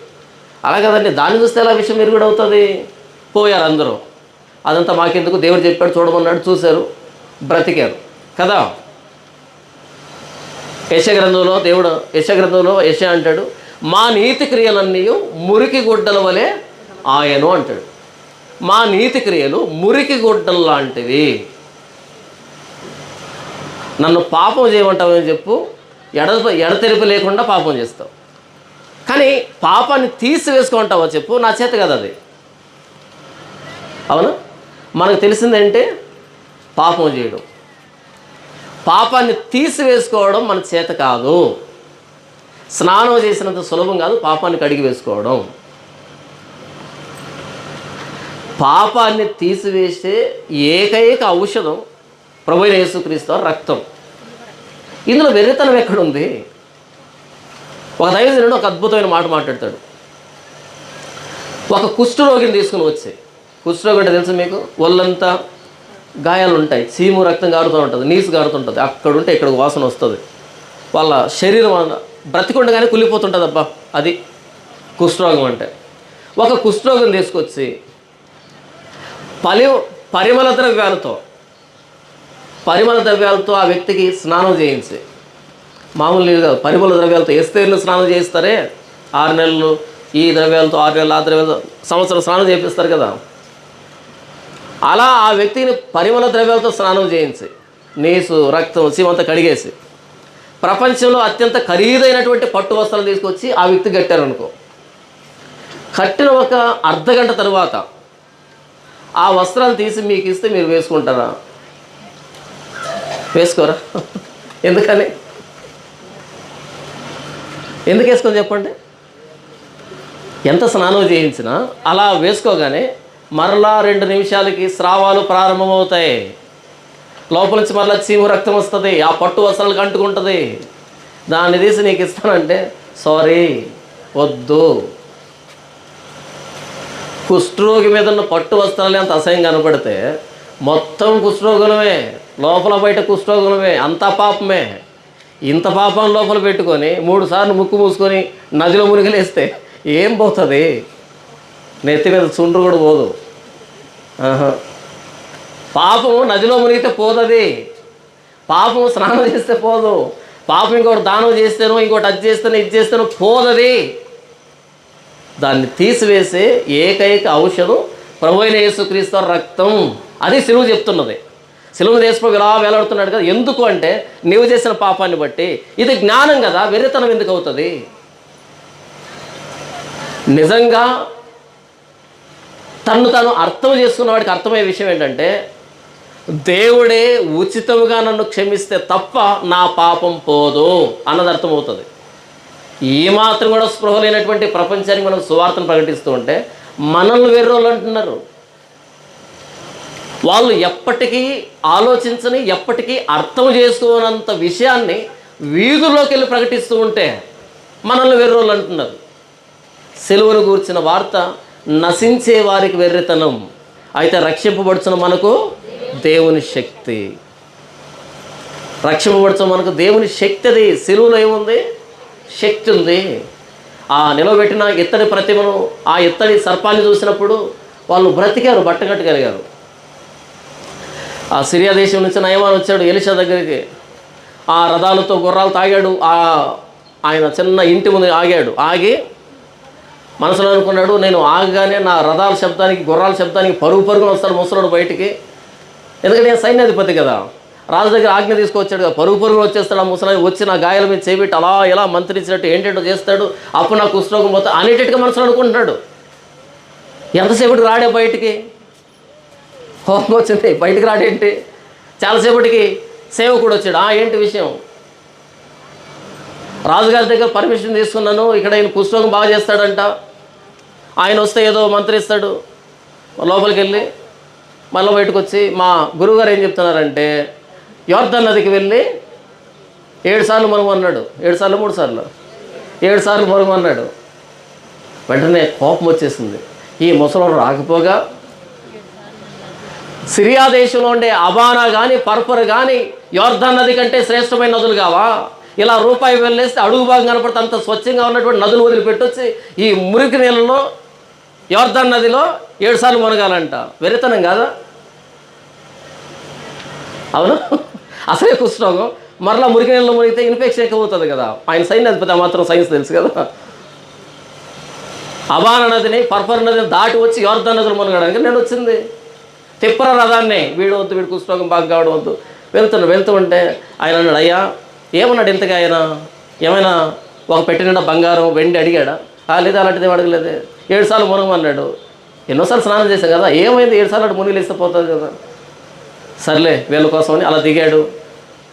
అలా కదండి, దాన్ని చూస్తే ఎలా విషం ఎరుగుడు అవుతుంది? పోయారు అందరూ. అదంతా మాకెందుకు, దేవుడు చెప్పాడు చూడమన్నాడు, చూశారు, బ్రతికారు కదా. యెషయా గ్రంథంలో యెషయా అంటాడు, మా నీతి క్రియలన్నీ మురికి గుడ్డల వలె ఆయను అంటాడు. మా నీతి క్రియలు మురికి గుడ్డలు లాంటివి. నన్ను పాపం చేయమంటావని చెప్పు, ఎడతెరిపి లేకుండా పాపం చేస్తావు. కానీ పాపాన్ని తీసివేసుకుంటావో చెప్పు, నా చేత కదా అది. అవునా? మనకు తెలిసిందంటే పాపం చేయడం, పాపాన్ని తీసివేసుకోవడం మన చేత కాదు. స్నానం చేసినంత సులభం కాదు పాపాన్ని కడిగి వేసుకోవడం. పాపాన్ని తీసివేసే ఏకైక ఔషధం ప్రభువైన యేసుక్రీస్తు రక్తం. ఇందులో వెర్రితనం ఎక్కడుంది? ఒక దైవజనుడు ఒక అద్భుతమైన మాట మాట్లాడతాడు. ఒక కుష్ఠరోగిని తీసుకుని వచ్చి, కుష్ఠరోగి అంటే తెలుసు మీకు, ఒళ్ళంతా గాయాలు ఉంటాయి, చీము రక్తం గారుతూ ఉంటుంది, నీసు గారుతుంటుంది, అక్కడుంటే ఇక్కడికి వాసన వస్తుంది, వాళ్ళ శరీరం బ్రతికుండగానే కుళ్ళిపోతుంటుంది. అబ్బా, అది కుష్ఠరోగం అంటే. ఒక కుష్ఠరోగం తీసుకొచ్చి పరిమళ ద్రవ్యాలతో ఆ వ్యక్తికి స్నానం చేయించి, మామూలు నీళ్ళు కాదు, పరిమళ ద్రవ్యాలతో ఎస్తేర్లు స్నానం చేయిస్తారే, 6 నెలలు ఈ ద్రవ్యాలతో, 6 నెలలు ఆ ద్రవ్యాలతో, సంవత్సరం స్నానం చేపిస్తారు కదా, అలా ఆ వ్యక్తిని పరిమళ ద్రవ్యాలతో స్నానం చేయించి నీసు రక్తం సీమంతా కడిగేసి ప్రపంచంలో అత్యంత ఖరీదైనటువంటి పట్టు వస్త్రాలు తీసుకొచ్చి ఆ వ్యక్తి కట్టారనుకో, కట్టిన ఒక అర్ధగంట తర్వాత ఆ వస్త్రాలు తీసి మీకు ఇస్తే మీరు వేసుకుంటారా? వేసుకోరా? ఎందుకని? ఎందుకు వేసుకొని చెప్పండి? ఎంత స్నానం చేయించినా అలా వేసుకోగానే మరలా 2 నిమిషాలకి స్రావాలు ప్రారంభమవుతాయి, లోపల నుంచి మరలా చీము రక్తం వస్తుంది, ఆ పట్టు వస్త్రాలకు అంటుకుంటుంది. దాన్ని తీసి నీకు ఇస్తానంటే సారీ, వద్దు. కుష్ఠరోగి మీద ఉన్న పట్టు వస్త్రాలు అంత అసహ్యం కనపడితే మొత్తం కుష్ఠరోగులమే, లోపల బయట కుష్ఠరోగులమే, అంతా పాపమే. ఇంత పాపం లోపల పెట్టుకొని 3 సార్లు ముక్కు మూసుకొని నదిలో మునిగిలేస్తే ఏం పోతుంది? నెత్తి మీద చుండ్రు కూడా పోదు. పాపం నదిలో మునిగితే పోతుంది, పాపం స్నానం చేస్తే పోదు, పాపం ఇంకోటి దానం చేస్తేనో ఇంకోటి అది చేస్తేనో ఇది చేస్తేనో పోదది. దాన్ని తీసివేసే ఏకైక ఔషధం ప్రభువైన యేసుక్రీస్తు రక్తం. అది సిలువ చెప్తున్నది. సిలువ తీసుకుని ఇలా వేలాడుతున్నాడు కదా, ఎందుకు అంటే నీవు చేసిన పాపాన్ని బట్టి. ఇది జ్ఞానం కదా, వెర్రితనం ఎందుకు అవుతుంది? నిజంగా తను అర్థం చేసుకున్న వాడికి అర్థమయ్యే విషయం ఏంటంటే, దేవుడే ఉచితముగా నన్ను క్షమిస్తే తప్ప నా పాపం పోదు అన్నది అర్థమవుతుంది. ఈ మాత్రం కూడా స్పృహ లేనటువంటి ప్రపంచానికి మనం సువార్తను ప్రకటిస్తూ ఉంటే మనల్ని వెర్రోళ్ళు అంటున్నారు. వాళ్ళు ఎప్పటికీ ఆలోచించని, ఎప్పటికీ అర్థం చేసుకోనంత విషయాన్ని వీధుల్లోకి వెళ్ళి ప్రకటిస్తూ ఉంటే మనల్ని వెర్రోళ్ళు అంటున్నారు. సిలువను గూర్చిన వార్త నశించే వారికి వెర్రితనం, అయితే రక్షింపబడుచున్న మనకు దేవుని శక్తి. రక్షింపబడుచున్న మనకు దేవుని శక్తి. అది సిలువలో ఏముంది? శక్తి ఉంది. ఆ నిలబెట్టిన ఇత్తడి ప్రతిమను, ఆ ఇత్తడి సర్పాన్ని చూసినప్పుడు వాళ్ళు బ్రతికారు, బట్టగట్టగలిగారు. ఆ సిరియా దేశం నుంచి నయమాన్ వచ్చాడు ఎలీషా దగ్గరికి, ఆ రథాలతో గుర్రాలు తాగాడు. ఆయన చిన్న ఇంటి ముందు ఆగాడు. ఆగి మనసులో అనుకున్నాడు, నేను ఆగగానే నా రథాల శబ్దానికి, గుర్రాల శబ్దానికి పరుగున వస్తాడు ముసలోడు బయటికి. ఎందుకంటే నేను సైన్యాధిపతి కదా, రాజు దగ్గర ఆజ్ఞ తీసుకొచ్చాడు కదా, పరుగున వచ్చేస్తాడు. ఆ ముసలాన్ని వచ్చి నా గాయాల మీద చేపెట్టి అలా ఎలా మంత్రించినట్టు ఏంటంటో చేస్తాడు. అప్పుడు నాకు కుష్ఠరోగం పోతే అనేటట్టుగా మనసులో అనుకుంటున్నాడు. ఎంతసేపటికి రాడే బయటికి? కోపం వచ్చింది, బయటికి రాడేంటి? చాలాసేపటికి సేవకుడు వచ్చాడు. ఏంటి విషయం? రాజుగారి దగ్గర పర్మిషన్ తీసుకున్నాను, ఇక్కడ ఆయన కుష్ఠరోగం బాగా చేస్తాడంట, ఆయన వస్తే ఏదో మంత్రిస్తాడు. లోపలికి వెళ్ళి మళ్ళీ బయటకు వచ్చి మా గురువుగారు ఏం చెప్తున్నారంటే, యోర్దాను నదికి వెళ్ళి 7 సార్లు మరుమన్నాడు. 7 సార్లు 3 సార్లు 7 సార్లు మరుమన్నాడు. వెంటనే కోపం వచ్చేసింది. ఈ ముసలోడు రాకపోగా సిరియా దేశంలో ఉండే అబానా కానీ పర్పర్ కానీ యోర్దాను నది కంటే శ్రేష్టమైన నదులు కావా? ఇలా రూపాయి వెళ్ళేస్తే అడుగు భాగం కనపడితే అంత స్వచ్ఛంగా ఉన్నటువంటి నదులు వదిలిపెట్టొచ్చి ఈ మురికి నీళ్ళలో యోర్దాను నదిలో 7 సార్లు మునగాలంట. వెరితనం కాదా? అవును, అసలే కుష్ఠరోగం, మరలా మురికి నీళ్ళలో మునిగితే ఇన్ఫెక్షన్ ఎక్కువ అవుతుంది కదా. ఆయన సైన్యాధిపతి, మాత్రం సైన్స్ తెలుసు కదా. అబానా నదిని, పర్పర్ నదిని దాటి వచ్చి యోర్దాను నదులు మునగడానికి నేను వచ్చింది. తిప్పర రథాన్ని, వీడు వద్దు, వీడు కుష్ఠరోగం బాగా కావడం వద్దు. వెళ్తూ ఉంటే ఆయన అన్నాడు, అయ్యా ఏమన్నాడు ఇంతగా? ఆయన ఏమైనా ఒక పెట్టి నిండా బంగారం వెండి అడిగాడా? లేదా అలాంటిది ఏం అడగలేదే. 7 సార్లు మునగమన్నాడు. ఎన్నోసార్లు స్నానం చేశాం కదా, ఏమైంది? 7 సార్లు అటు మునిగిలేస్తే పోతుంది కదా. సర్లే వీళ్ళ కోసమని అలా దిగాడు.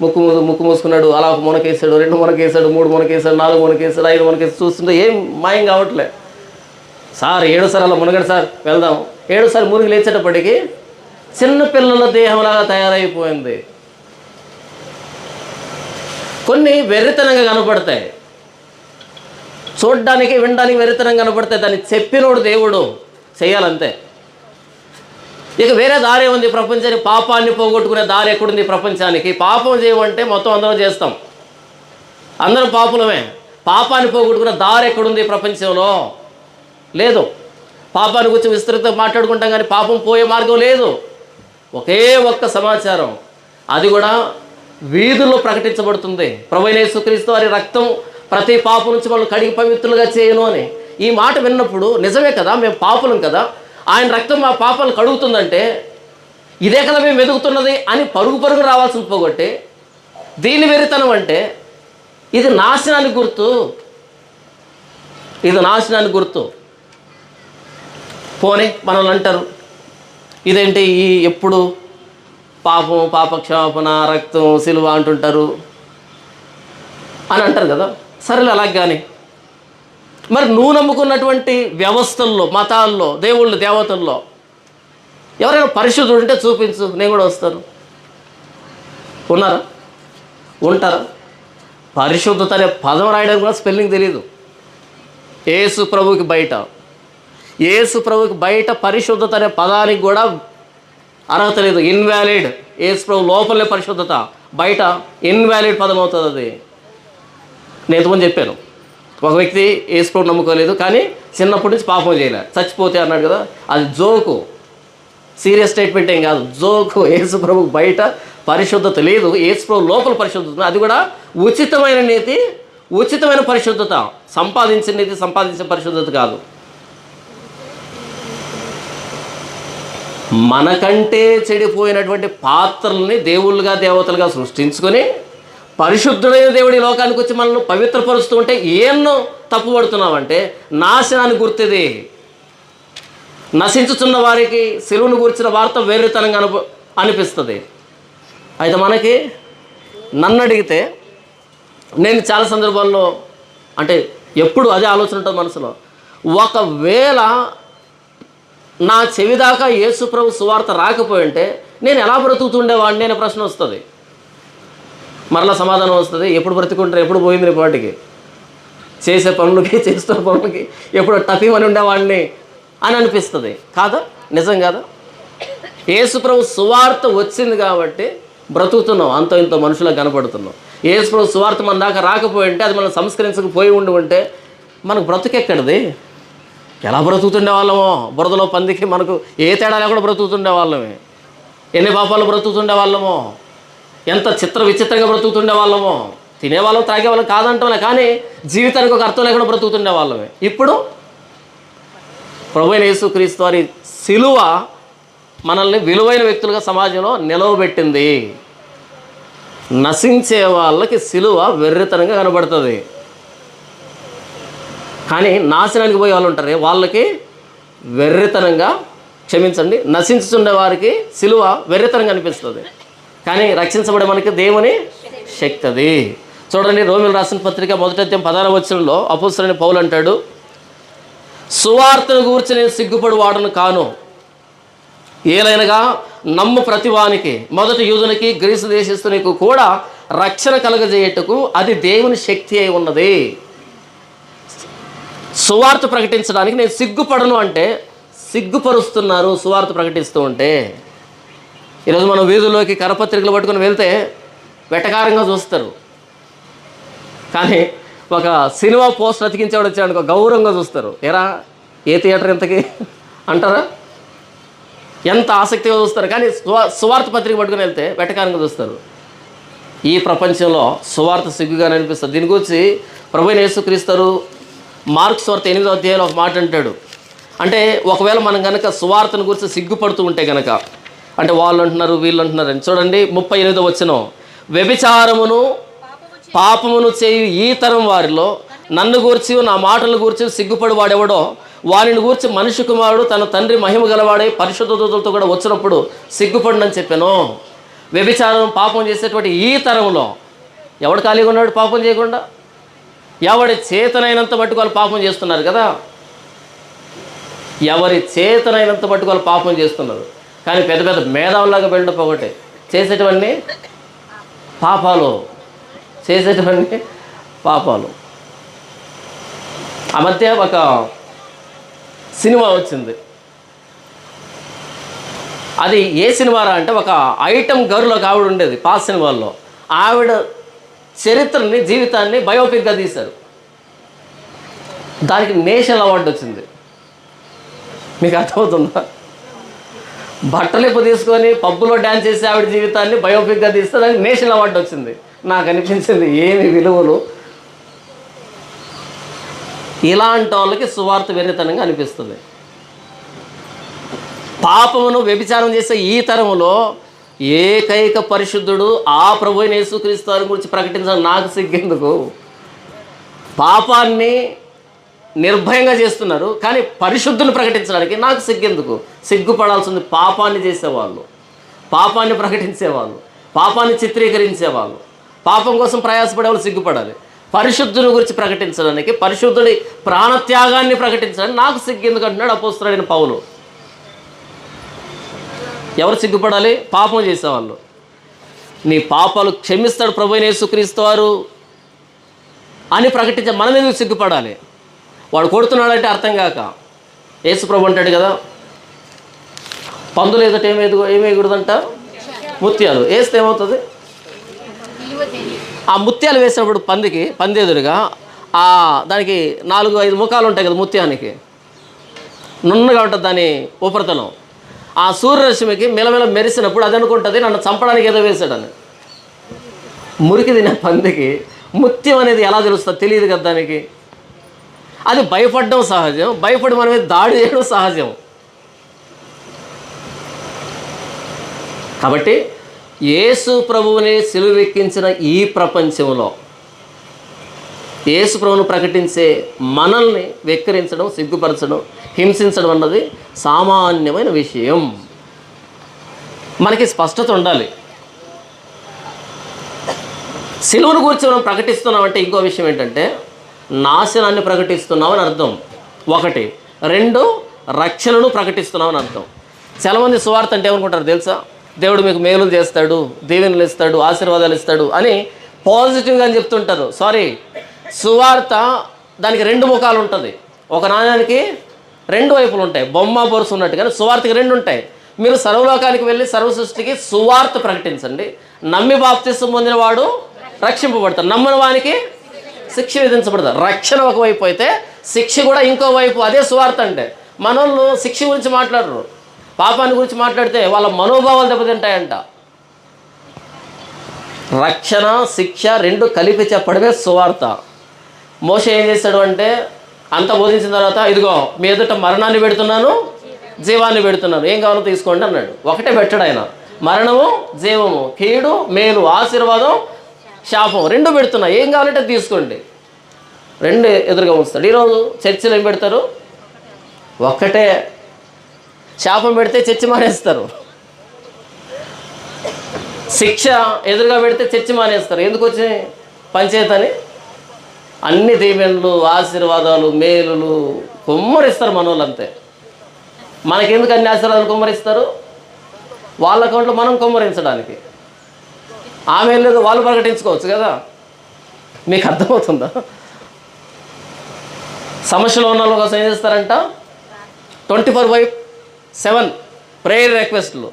ముక్కు మూసుకున్నాడు. అలా 1 మునకేసాడు, 2 మునకేసాడు, 3 మునకేసాడు, 4 మునకేసాడు, 5 మునకేసి చూస్తుంటే ఏం మాయం కావట్లే. సార్ 7 సార్లు అలా మునగడు సార్, వెళ్దాం. 7 సార్లు మునిగి లేచేటప్పటికి చిన్నపిల్లల దేహంలాగా తయారైపోయింది. కొన్ని వెర్రితనంగా కనపడతాయి, చూడ్డానికి వినడానికి వెర్రితనంగా కనపడతాయి. దాన్ని చెప్పినోడు దేవుడు చేయాలంతే. ఇక వేరే దారి ఉంది ప్రపంచానికి? పాపాన్ని పోగొట్టుకునే దారి ఎక్కడుంది ప్రపంచానికి? పాపం చేయమంటే మొత్తం అందరం చేస్తాం, అందరం పాపులమే. పాపాన్ని పోగొట్టుకునే దారి ఎక్కడుంది ప్రపంచంలో? లేదు. పాపాన్ని గురించి విస్తృతంగా మాట్లాడుకుంటాం, కానీ పాపం పోయే మార్గం లేదు. ఒకే ఒక్క సమాచారం, అది కూడా వీధుల్లో ప్రకటించబడుతుంది. ప్రభువైన యేసుక్రీస్తు వారి రక్తం ప్రతి పాపం నుంచి మనం కడిగి పవిత్రులుగా చేయను అని. ఈ మాట విన్నప్పుడు నిజమే కదా, మేము పాపులం కదా, ఆయన రక్తం మా పాపాలు కడుగుతుందంటే ఇదే కదా మేము వెతుకుతున్నది అని పరుగు రావాల్సింది పోగొట్టి దీని వెరితనం అంటే ఇది నాశనానికి గుర్తు, ఇది నాశనానికి గుర్తు. పోనీ మనల్ని అంటారు, ఇదేంటి ఈ ఎప్పుడు పాపం, పాపక్షమాపణ, రక్తం, సిలువ అంటుంటారు అని అంటారు కదా. సరేలే అలాగే. కానీ మరి నువ్వు నమ్ముకున్నటువంటి వ్యవస్థల్లో, మతాల్లో, దేవుళ్ళు, దేవతల్లో ఎవరైనా పరిశుద్ధుడు ఉంటే చూపించు, నేను కూడా వస్తాను. ఉన్నారా? ఉంటారా? పరిశుద్ధత అనే పదం రాయడానికి కూడా స్పెల్లింగ్ తెలియదు. యేసు ప్రభువుకి బయట పరిశుద్ధత అనే పదానికి కూడా అర్హత లేదు, ఇన్వాలిడ్. యేసు ప్రభు లోపలే పరిశుద్ధత, బయట ఇన్వాలిడ్ పదం అవుతుంది. అది నేను ఎంతమంది చెప్పాను. ఒక వ్యక్తి యేసు ప్రభు నమ్ముకోలేదు, కానీ చిన్నప్పటి నుంచి పాపం చేయలేదు, చచ్చిపోతే అన్నాడు కదా, అది జోకు, సీరియస్ స్టేట్మెంట్ ఏం కాదు, జోకు. యేసు ప్రభుకు బయట పరిశుద్ధత లేదు, యేసు ప్రభు లోపల పరిశుద్ధత, అది కూడా ఉచితమైన నీతి, ఉచితమైన పరిశుద్ధత, సంపాదించిన నీతి, సంపాదించిన పరిశుద్ధత కాదు. మనకంటే చెడిపోయినటువంటి పాత్రల్ని దేవుళ్ళుగా, దేవతలుగా సృష్టించుకొని పరిశుద్ధుడైన దేవుడి లోకానికి వచ్చి మనల్ని పవిత్రపరుస్తూ ఉంటే ఏన్నో తప్పుపడుతున్నామంటే నాశనానికి గుర్తిది. నశించుతున్న వారికి సిలువను గురించిన వార్త వేరేతనంగా అనిపిస్తుంది. అయితే మనకి నన్ను అడిగితే నేను చాలా సందర్భాల్లో, అంటే ఎప్పుడు అదే ఆలోచన ఉంటుంది మనసులో, ఒకవేళ నా చెవి దాకా యేసు ప్రభు సువార్త రాకపోయి ఉంటే నేను ఎలా బ్రతుకుతుండేవాడిని అనే ప్రశ్న వస్తుంది. మరలా సమాధానం వస్తుంది, ఎప్పుడు బ్రతుకుంటారు, ఎప్పుడు పోయింది రేపు వాటికి, చేసే పనులకి, చేస్తున్న పనులకి ఎప్పుడు టపీమని ఉండేవాడిని అని అనిపిస్తుంది. కాదా? నిజం కాదా? యేసు ప్రభు సువార్త వచ్చింది కాబట్టి బ్రతుకుతున్నాం, అంతో ఇంతో మనుషులకు కనపడుతున్నాం. యేసు ప్రభు సువార్త మన దాకా రాకపోయి ఉంటే, అది మనం సంస్కరించకపోయి ఉంటే మనకు బ్రతుకెక్కడిది? ఎలా బ్రతుకుతుండే వాళ్ళమో, బురదలో పందికి మనకు ఏ తేడా లేకుండా బ్రతుకుతుండే వాళ్ళమే, ఎన్ని పాపాలు బ్రతుకుతుండే వాళ్ళమో, ఎంత విచిత్రంగా బ్రతుకుతుండే వాళ్ళమో, తినేవాళ్ళం, తాగేవాళ్ళం కాదంటామే, కానీ జీవితానికి ఒక అర్థం లేకుండా బ్రతుకుతుండే వాళ్ళమే. ఇప్పుడు ప్రభువైన యేసుక్రీస్తు వారి సిలువ మనల్ని విలువైన వ్యక్తులుగా సమాజంలో నిలవబెట్టింది. నశించే వాళ్ళకి సిలువ వెర్రితనంగా కనబడుతుంది, కానీ నాశనానికి పోయే వాళ్ళు ఉంటారు, వాళ్ళకి వెర్రితనంగా, క్షమించండి, నశించుతుండే వారికి సిలువ వెర్రితనంగా అనిపిస్తుంది, కానీ రక్షించబడే మనకి దేవుని శక్తి అది. చూడండి, రోమీయులకు రాసిన పత్రిక 1వ అధ్యాయం 16వ వచనంలో అపోస్తలుడైన పౌలు అంటాడు, సువార్తను గూర్చి నేను సిగ్గుపడు వాడను కాను, ఏలైనగా నమ్ము ప్రతివానికి, మొదటి యూదునికి గ్రీసు దేశస్థునికి కూడా రక్షణ కలగజేయటకు అది దేవుని శక్తి అయి ఉన్నది. సువార్త ప్రకటించడానికి నేను సిగ్గుపడను అంటే సిగ్గుపరుస్తున్నారు సువార్త ప్రకటిస్తూ ఉంటే. ఈరోజు మనం వీధుల్లోకి కరపత్రికలు పట్టుకొని వెళ్తే వెటకారంగా చూస్తారు, కానీ ఒక సినిమా పోస్టర్ అతికించేవాడు వచ్చాడు గౌరవంగా చూస్తారు. ఎరా ఏ థియేటర్ ఇంతకి అంటారా? ఎంత ఆసక్తిగా చూస్తారు, కానీ సువార్త పత్రిక పట్టుకుని వెళ్తే వెటకారంగా చూస్తారు. ఈ ప్రపంచంలో సువార్త సిగ్గుగానే అనిపిస్తుంది. దీని గురించి ప్రభువైన యేసుక్రీస్తు మార్క్స్ వార్త 8వ అధ్యాయంలో ఒక మాట అంటాడు. అంటే ఒకవేళ మనం కనుక సువార్తను గురించి సిగ్గుపడుతూ ఉంటే కనుక, అంటే వాళ్ళు అంటున్నారు, వీళ్ళు అంటున్నారు అని. చూడండి 38వ వచనం, వ్యభిచారమును పాపమును చేయు ఈ తరం వారిలో నన్ను గూర్చి, నా మాటల గూర్చి సిగ్గుపడి వాడెవడో వారిని గూర్చి మనిషి కుమారుడు తన తండ్రి మహిమ గలవాడే పరిశుద్ధ దూతలతో కూడా వచ్చినప్పుడు సిగ్గుపడినని చెప్పాను. వ్యభిచారం, పాపం చేసేటువంటి ఈ తరంలో ఎవడు ఖాళీగా ఉన్నాడు పాపం చేయకుండా? ఎవరి చేతనైనంత మట్టుకు వాళ్ళు పాపం చేస్తున్నారు కదా, ఎవరి చేతనైనంత మట్టుకు వాళ్ళు పాపం చేస్తున్నారు. కానీ పెద్ద పెద్ద మేధావులాగా బిల్డప్ ఒకటి, చేసేటువంటి పాపాలు. ఆ మధ్య ఒక సినిమా వచ్చింది, అది ఏ సినిమారా అంటే ఒక ఐటమ్ గర్ల్ ఒక ఆవిడ ఉండేది పాత సినిమాల్లో. ఆవిడ చరిత్రని, జీవితాన్ని బయోపిక్గా తీశారు, దానికి నేషనల్ అవార్డు వచ్చింది. మీకు అర్థమవుతుందా? బట్టలు ఎప్పుడు తీసుకొని పబ్బులో డ్యాన్స్ చేసి ఆవిడ జీవితాన్ని బయోపిక్గా తీస్తే దానికి నేషనల్ అవార్డు వచ్చింది. నాకు అనిపించింది ఏమి విలువలు. ఇలాంటి వాళ్ళకి సువార్త వెర్రితనంగా అనిపిస్తుంది. పాపమును వ్యభిచారం చేసే ఈ తరములో ఏకైక పరిశుద్ధుడు ఆ ప్రభువైన యేసుక్రీస్తు వారి గురించి ప్రకటించడం నాకు సిగ్గెందుకు? పాపాన్ని నిర్భయంగా చేస్తున్నారు, కానీ పరిశుద్ధుని ప్రకటించడానికి నాకు సిగ్గెందుకు? సిగ్గుపడాల్సింది పాపాన్ని చేసేవాళ్ళు, పాపాన్ని ప్రకటించేవాళ్ళు, పాపాన్ని చిత్రీకరించేవాళ్ళు, పాపం కోసం ప్రయాసపడేవాళ్ళు సిగ్గుపడాలి. పరిశుద్ధుని గురించి ప్రకటించడానికి, పరిశుద్ధుడి ప్రాణత్యాగాన్ని ప్రకటించడానికి నాకు సిగ్గెందుకు అంటున్నాడు అపోస్తలుడైన పౌలు. ఎవరు సిగ్గుపడాలి? పాపం చేసేవాళ్ళు. నీ పాపాలు క్షమిస్తాడు ప్రభువైన యేసుక్రీస్తు వారు అని ప్రకటించే మనం ఎందుకు సిగ్గుపడాలి? వాడు కొడుతున్నాడంటే అర్థం కాక. యేసు ప్రభు అంటాడు కదా, పందులు ఎదుట ఏమేయకూడదంట? ముత్యాలు. వేస్తే ఏమవుతుంది? ఆ ముత్యాలు వేసినప్పుడు పంది ఎదురుగా దానికి 4-5 ముఖాలు ఉంటాయి కదా ముత్యానికి, నున్నగా ఉంటుంది దాని ఉపరితలం. ఆ సూర్యరశ్మికి మెలమెల మెరిసినప్పుడు అది అనుకుంటుంది నన్ను చంపడానికి ఏదో వేశాడని. మురికి తినే పందికి ముత్యం అనేది ఎలా తెలుస్తుంది? తెలియదు కదా దానికి. అది భయపడడం సహజం, భయపడి మన మీద దాడి చేయడం సహజం. కాబట్టి యేసు ప్రభువుని సిలువెక్కించిన ఈ ప్రపంచంలో యేసు ప్రభువును ప్రకటించే మనల్ని వెక్కిరించడం, సిగ్గుపరచడం, హింసించడం అన్నది సామాన్యమైన విషయం. మనకి స్పష్టత ఉండాలి. సిలువను గురించి మనం ప్రకటిస్తున్నామంటే ఇంకో విషయం ఏంటంటే నాశనాన్ని ప్రకటిస్తున్నామని అర్థం. 1. 2 రక్షణను ప్రకటిస్తున్నామని అర్థం. చాలామంది సువార్త అంటే ఏమనుకుంటారు తెలుసా? దేవుడు మీకు మేలులు చేస్తాడు, దీవెనలు ఇస్తాడు, ఆశీర్వాదాలు ఇస్తాడు అని పాజిటివ్గా అని చెప్తుంటారు. సారీ, సువార్త దానికి 2 ముఖాలు ఉంటుంది. ఒక నాణ్యానికి 2 వైపులు ఉంటాయి. బొమ్మ బొరుసు ఉన్నట్టు, కానీ సువార్తకి 2 ఉంటాయి. మీరు సర్వలోకానికి వెళ్ళి సర్వ సృష్టికి సువార్త ప్రకటించండి. నమ్మి బాప్తిసం పొందిన వాడు రక్షింపబడతాడు, నమ్మని వానికి శిక్ష విధించబడతారు. రక్షణ ఒకవైపు అయితే శిక్ష కూడా ఇంకో వైపు. అదే సువార్త అంటే. మనోళ్ళు శిక్ష గురించి మాట్లాడరు, పాపాన్ని గురించి మాట్లాడితే వాళ్ళ మనోభావాలు దెబ్బతింటాయంట. రక్షణ, శిక్ష 2 కలిపి చెప్పడమే సువార్త. మోషే ఏం చేశాడు అంటే అంత బోధించిన తర్వాత, ఇదిగో మీ ఎదుట మరణాన్ని పెడుతున్నాను, జీవాన్ని పెడుతున్నాను, ఏం కావాలో తీసుకోండి అన్నాడు. ఒకటే పెట్టాడు ఆయన. మరణము, జీవము, కీడు, మేలు, ఆశీర్వాదం, శాపం 2 పెడుతున్నా, ఏం కావాలంటే తీసుకోండి. 2 ఎదురుగా ఉంచుతాడు. ఈరోజు చర్చిలో ఏం పెడతారు? ఒక్కటే. శాపం పెడితే చర్చి మానేస్తారు, శిక్ష ఎదురుగా పెడితే చర్చి మానేస్తారు. ఎందుకు వచ్చి పంచాయతీ అని అన్ని దీవెనలు, ఆశీర్వాదాలు, మేలులు కుమ్మరిస్తారు మనోళ్ళు అంతే. మనకెందుకు అన్ని ఆశీర్వాదాలు కుమ్మరిస్తారు? వాళ్ళ అకౌంట్లో మనం కుమ్మరించడానికి. ఆమె లేదు వాళ్ళు ప్రకటించుకోవచ్చు కదా. మీకు అర్థమవుతుందా? సమస్యలో ఉన్న వాళ్ళ కోసం ఏం చేస్తారంట? 24/7 ప్రేయర్ రిక్వెస్ట్లు.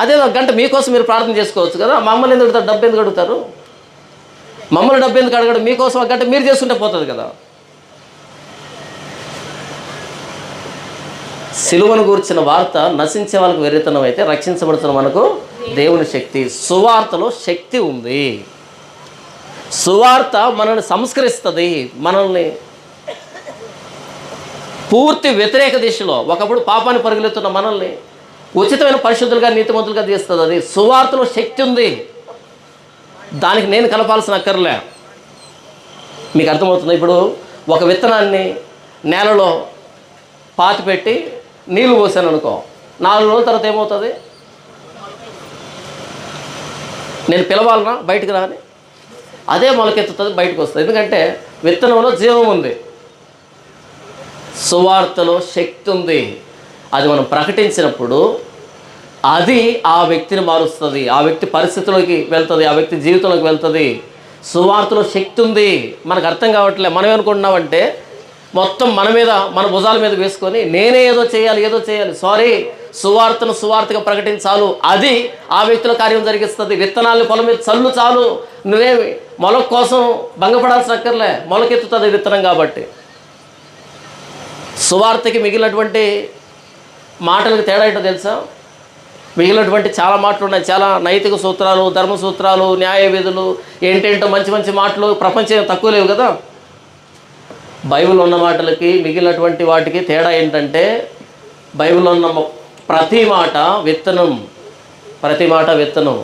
అదే 1 గంట మీకోసం మీరు ప్రార్థన చేసుకోవచ్చు కదా. మమ్మల్ని ఎందుకు అడుగుతారు? డబ్బు ఎందుకు అడుగుతారు? మమ్మల్ని డబ్బు ఎందుకు అడగడం? మీకోసం 1 గంట మీరు చేసుకుంటే పోతుంది కదా. సిలువను గూర్చిన వార్త నశించే వాళ్ళకు వెర్రితనం అయితే, రక్షించబడుతున్న మనకు దేవుని శక్తి. సువార్తలో శక్తి ఉంది. సువార్త మనల్ని సంస్కరిస్తుంది, మనల్ని పూర్తి వ్యతిరేక దిశలో ఒకప్పుడు పాపాన్ని పరుగులెత్తున్న మనల్ని ఉచితమైన పరిశుద్ధులుగా, నీతిమంతులుగా తీస్తుంది. అది సువార్తలో శక్తి ఉంది. దానికి నేను కలపాల్సిన అక్కర్లే. మీకు అర్థమవుతుంది? ఇప్పుడు ఒక విత్తనాన్ని నేలలో పాతిపెట్టి నీళ్లు పోసాను అనుకో, 4 రోజుల తర్వాత ఏమవుతుంది? నేను పిలవాలనా బయటకు రాని? అదే మొలకెత్తుతుంది, బయటకు వస్తుంది. ఎందుకంటే విత్తనంలో జీవం ఉంది, సువార్తలో శక్తి ఉంది. అది మనం ప్రకటించినప్పుడు అది ఆ వ్యక్తిని మారుస్తుంది, ఆ వ్యక్తి పరిస్థితిలోకి వెళ్తుంది, ఆ వ్యక్తి జీవితంలోకి వెళ్తుంది. సువార్తలో శక్తి ఉంది. మనకు అర్థం కావట్లే. మనం ఏమనుకుంటున్నామంటే మొత్తం మన మీద, మన భుజాల మీద వేసుకొని నేనే ఏదో చేయాలి. సారీ, సువార్తను సువార్తగా ప్రకటించాలు. అది ఆ వ్యక్తుల కార్యం జరిగిస్తుంది. విత్తనాలను పొలం మీద చల్లు చాలు. నువ్వేమి మొలక కోసం భంగపడాల్సిన అక్కర్లే, మొలకెత్తుతుంది విత్తనం. కాబట్టి సువార్తకి మిగిలినటువంటి మాటలకు తేడా ఏంటో తెలుసా? మిగిలినటువంటి చాలా మాటలు ఉన్నాయి, చాలా నైతిక సూత్రాలు, ధర్మ సూత్రాలు, న్యాయ విధులు, ఏంటేంటో మంచి మంచి మాటలు ప్రపంచం తక్కువ లేవు కదా. బైబిల్ ఉన్న మాటలకి మిగిలినటువంటి వాటికి తేడా ఏంటంటే, బైబిల్లో ఉన్న ప్రతి మాట విత్తనం, ప్రతి మాట విత్తనం.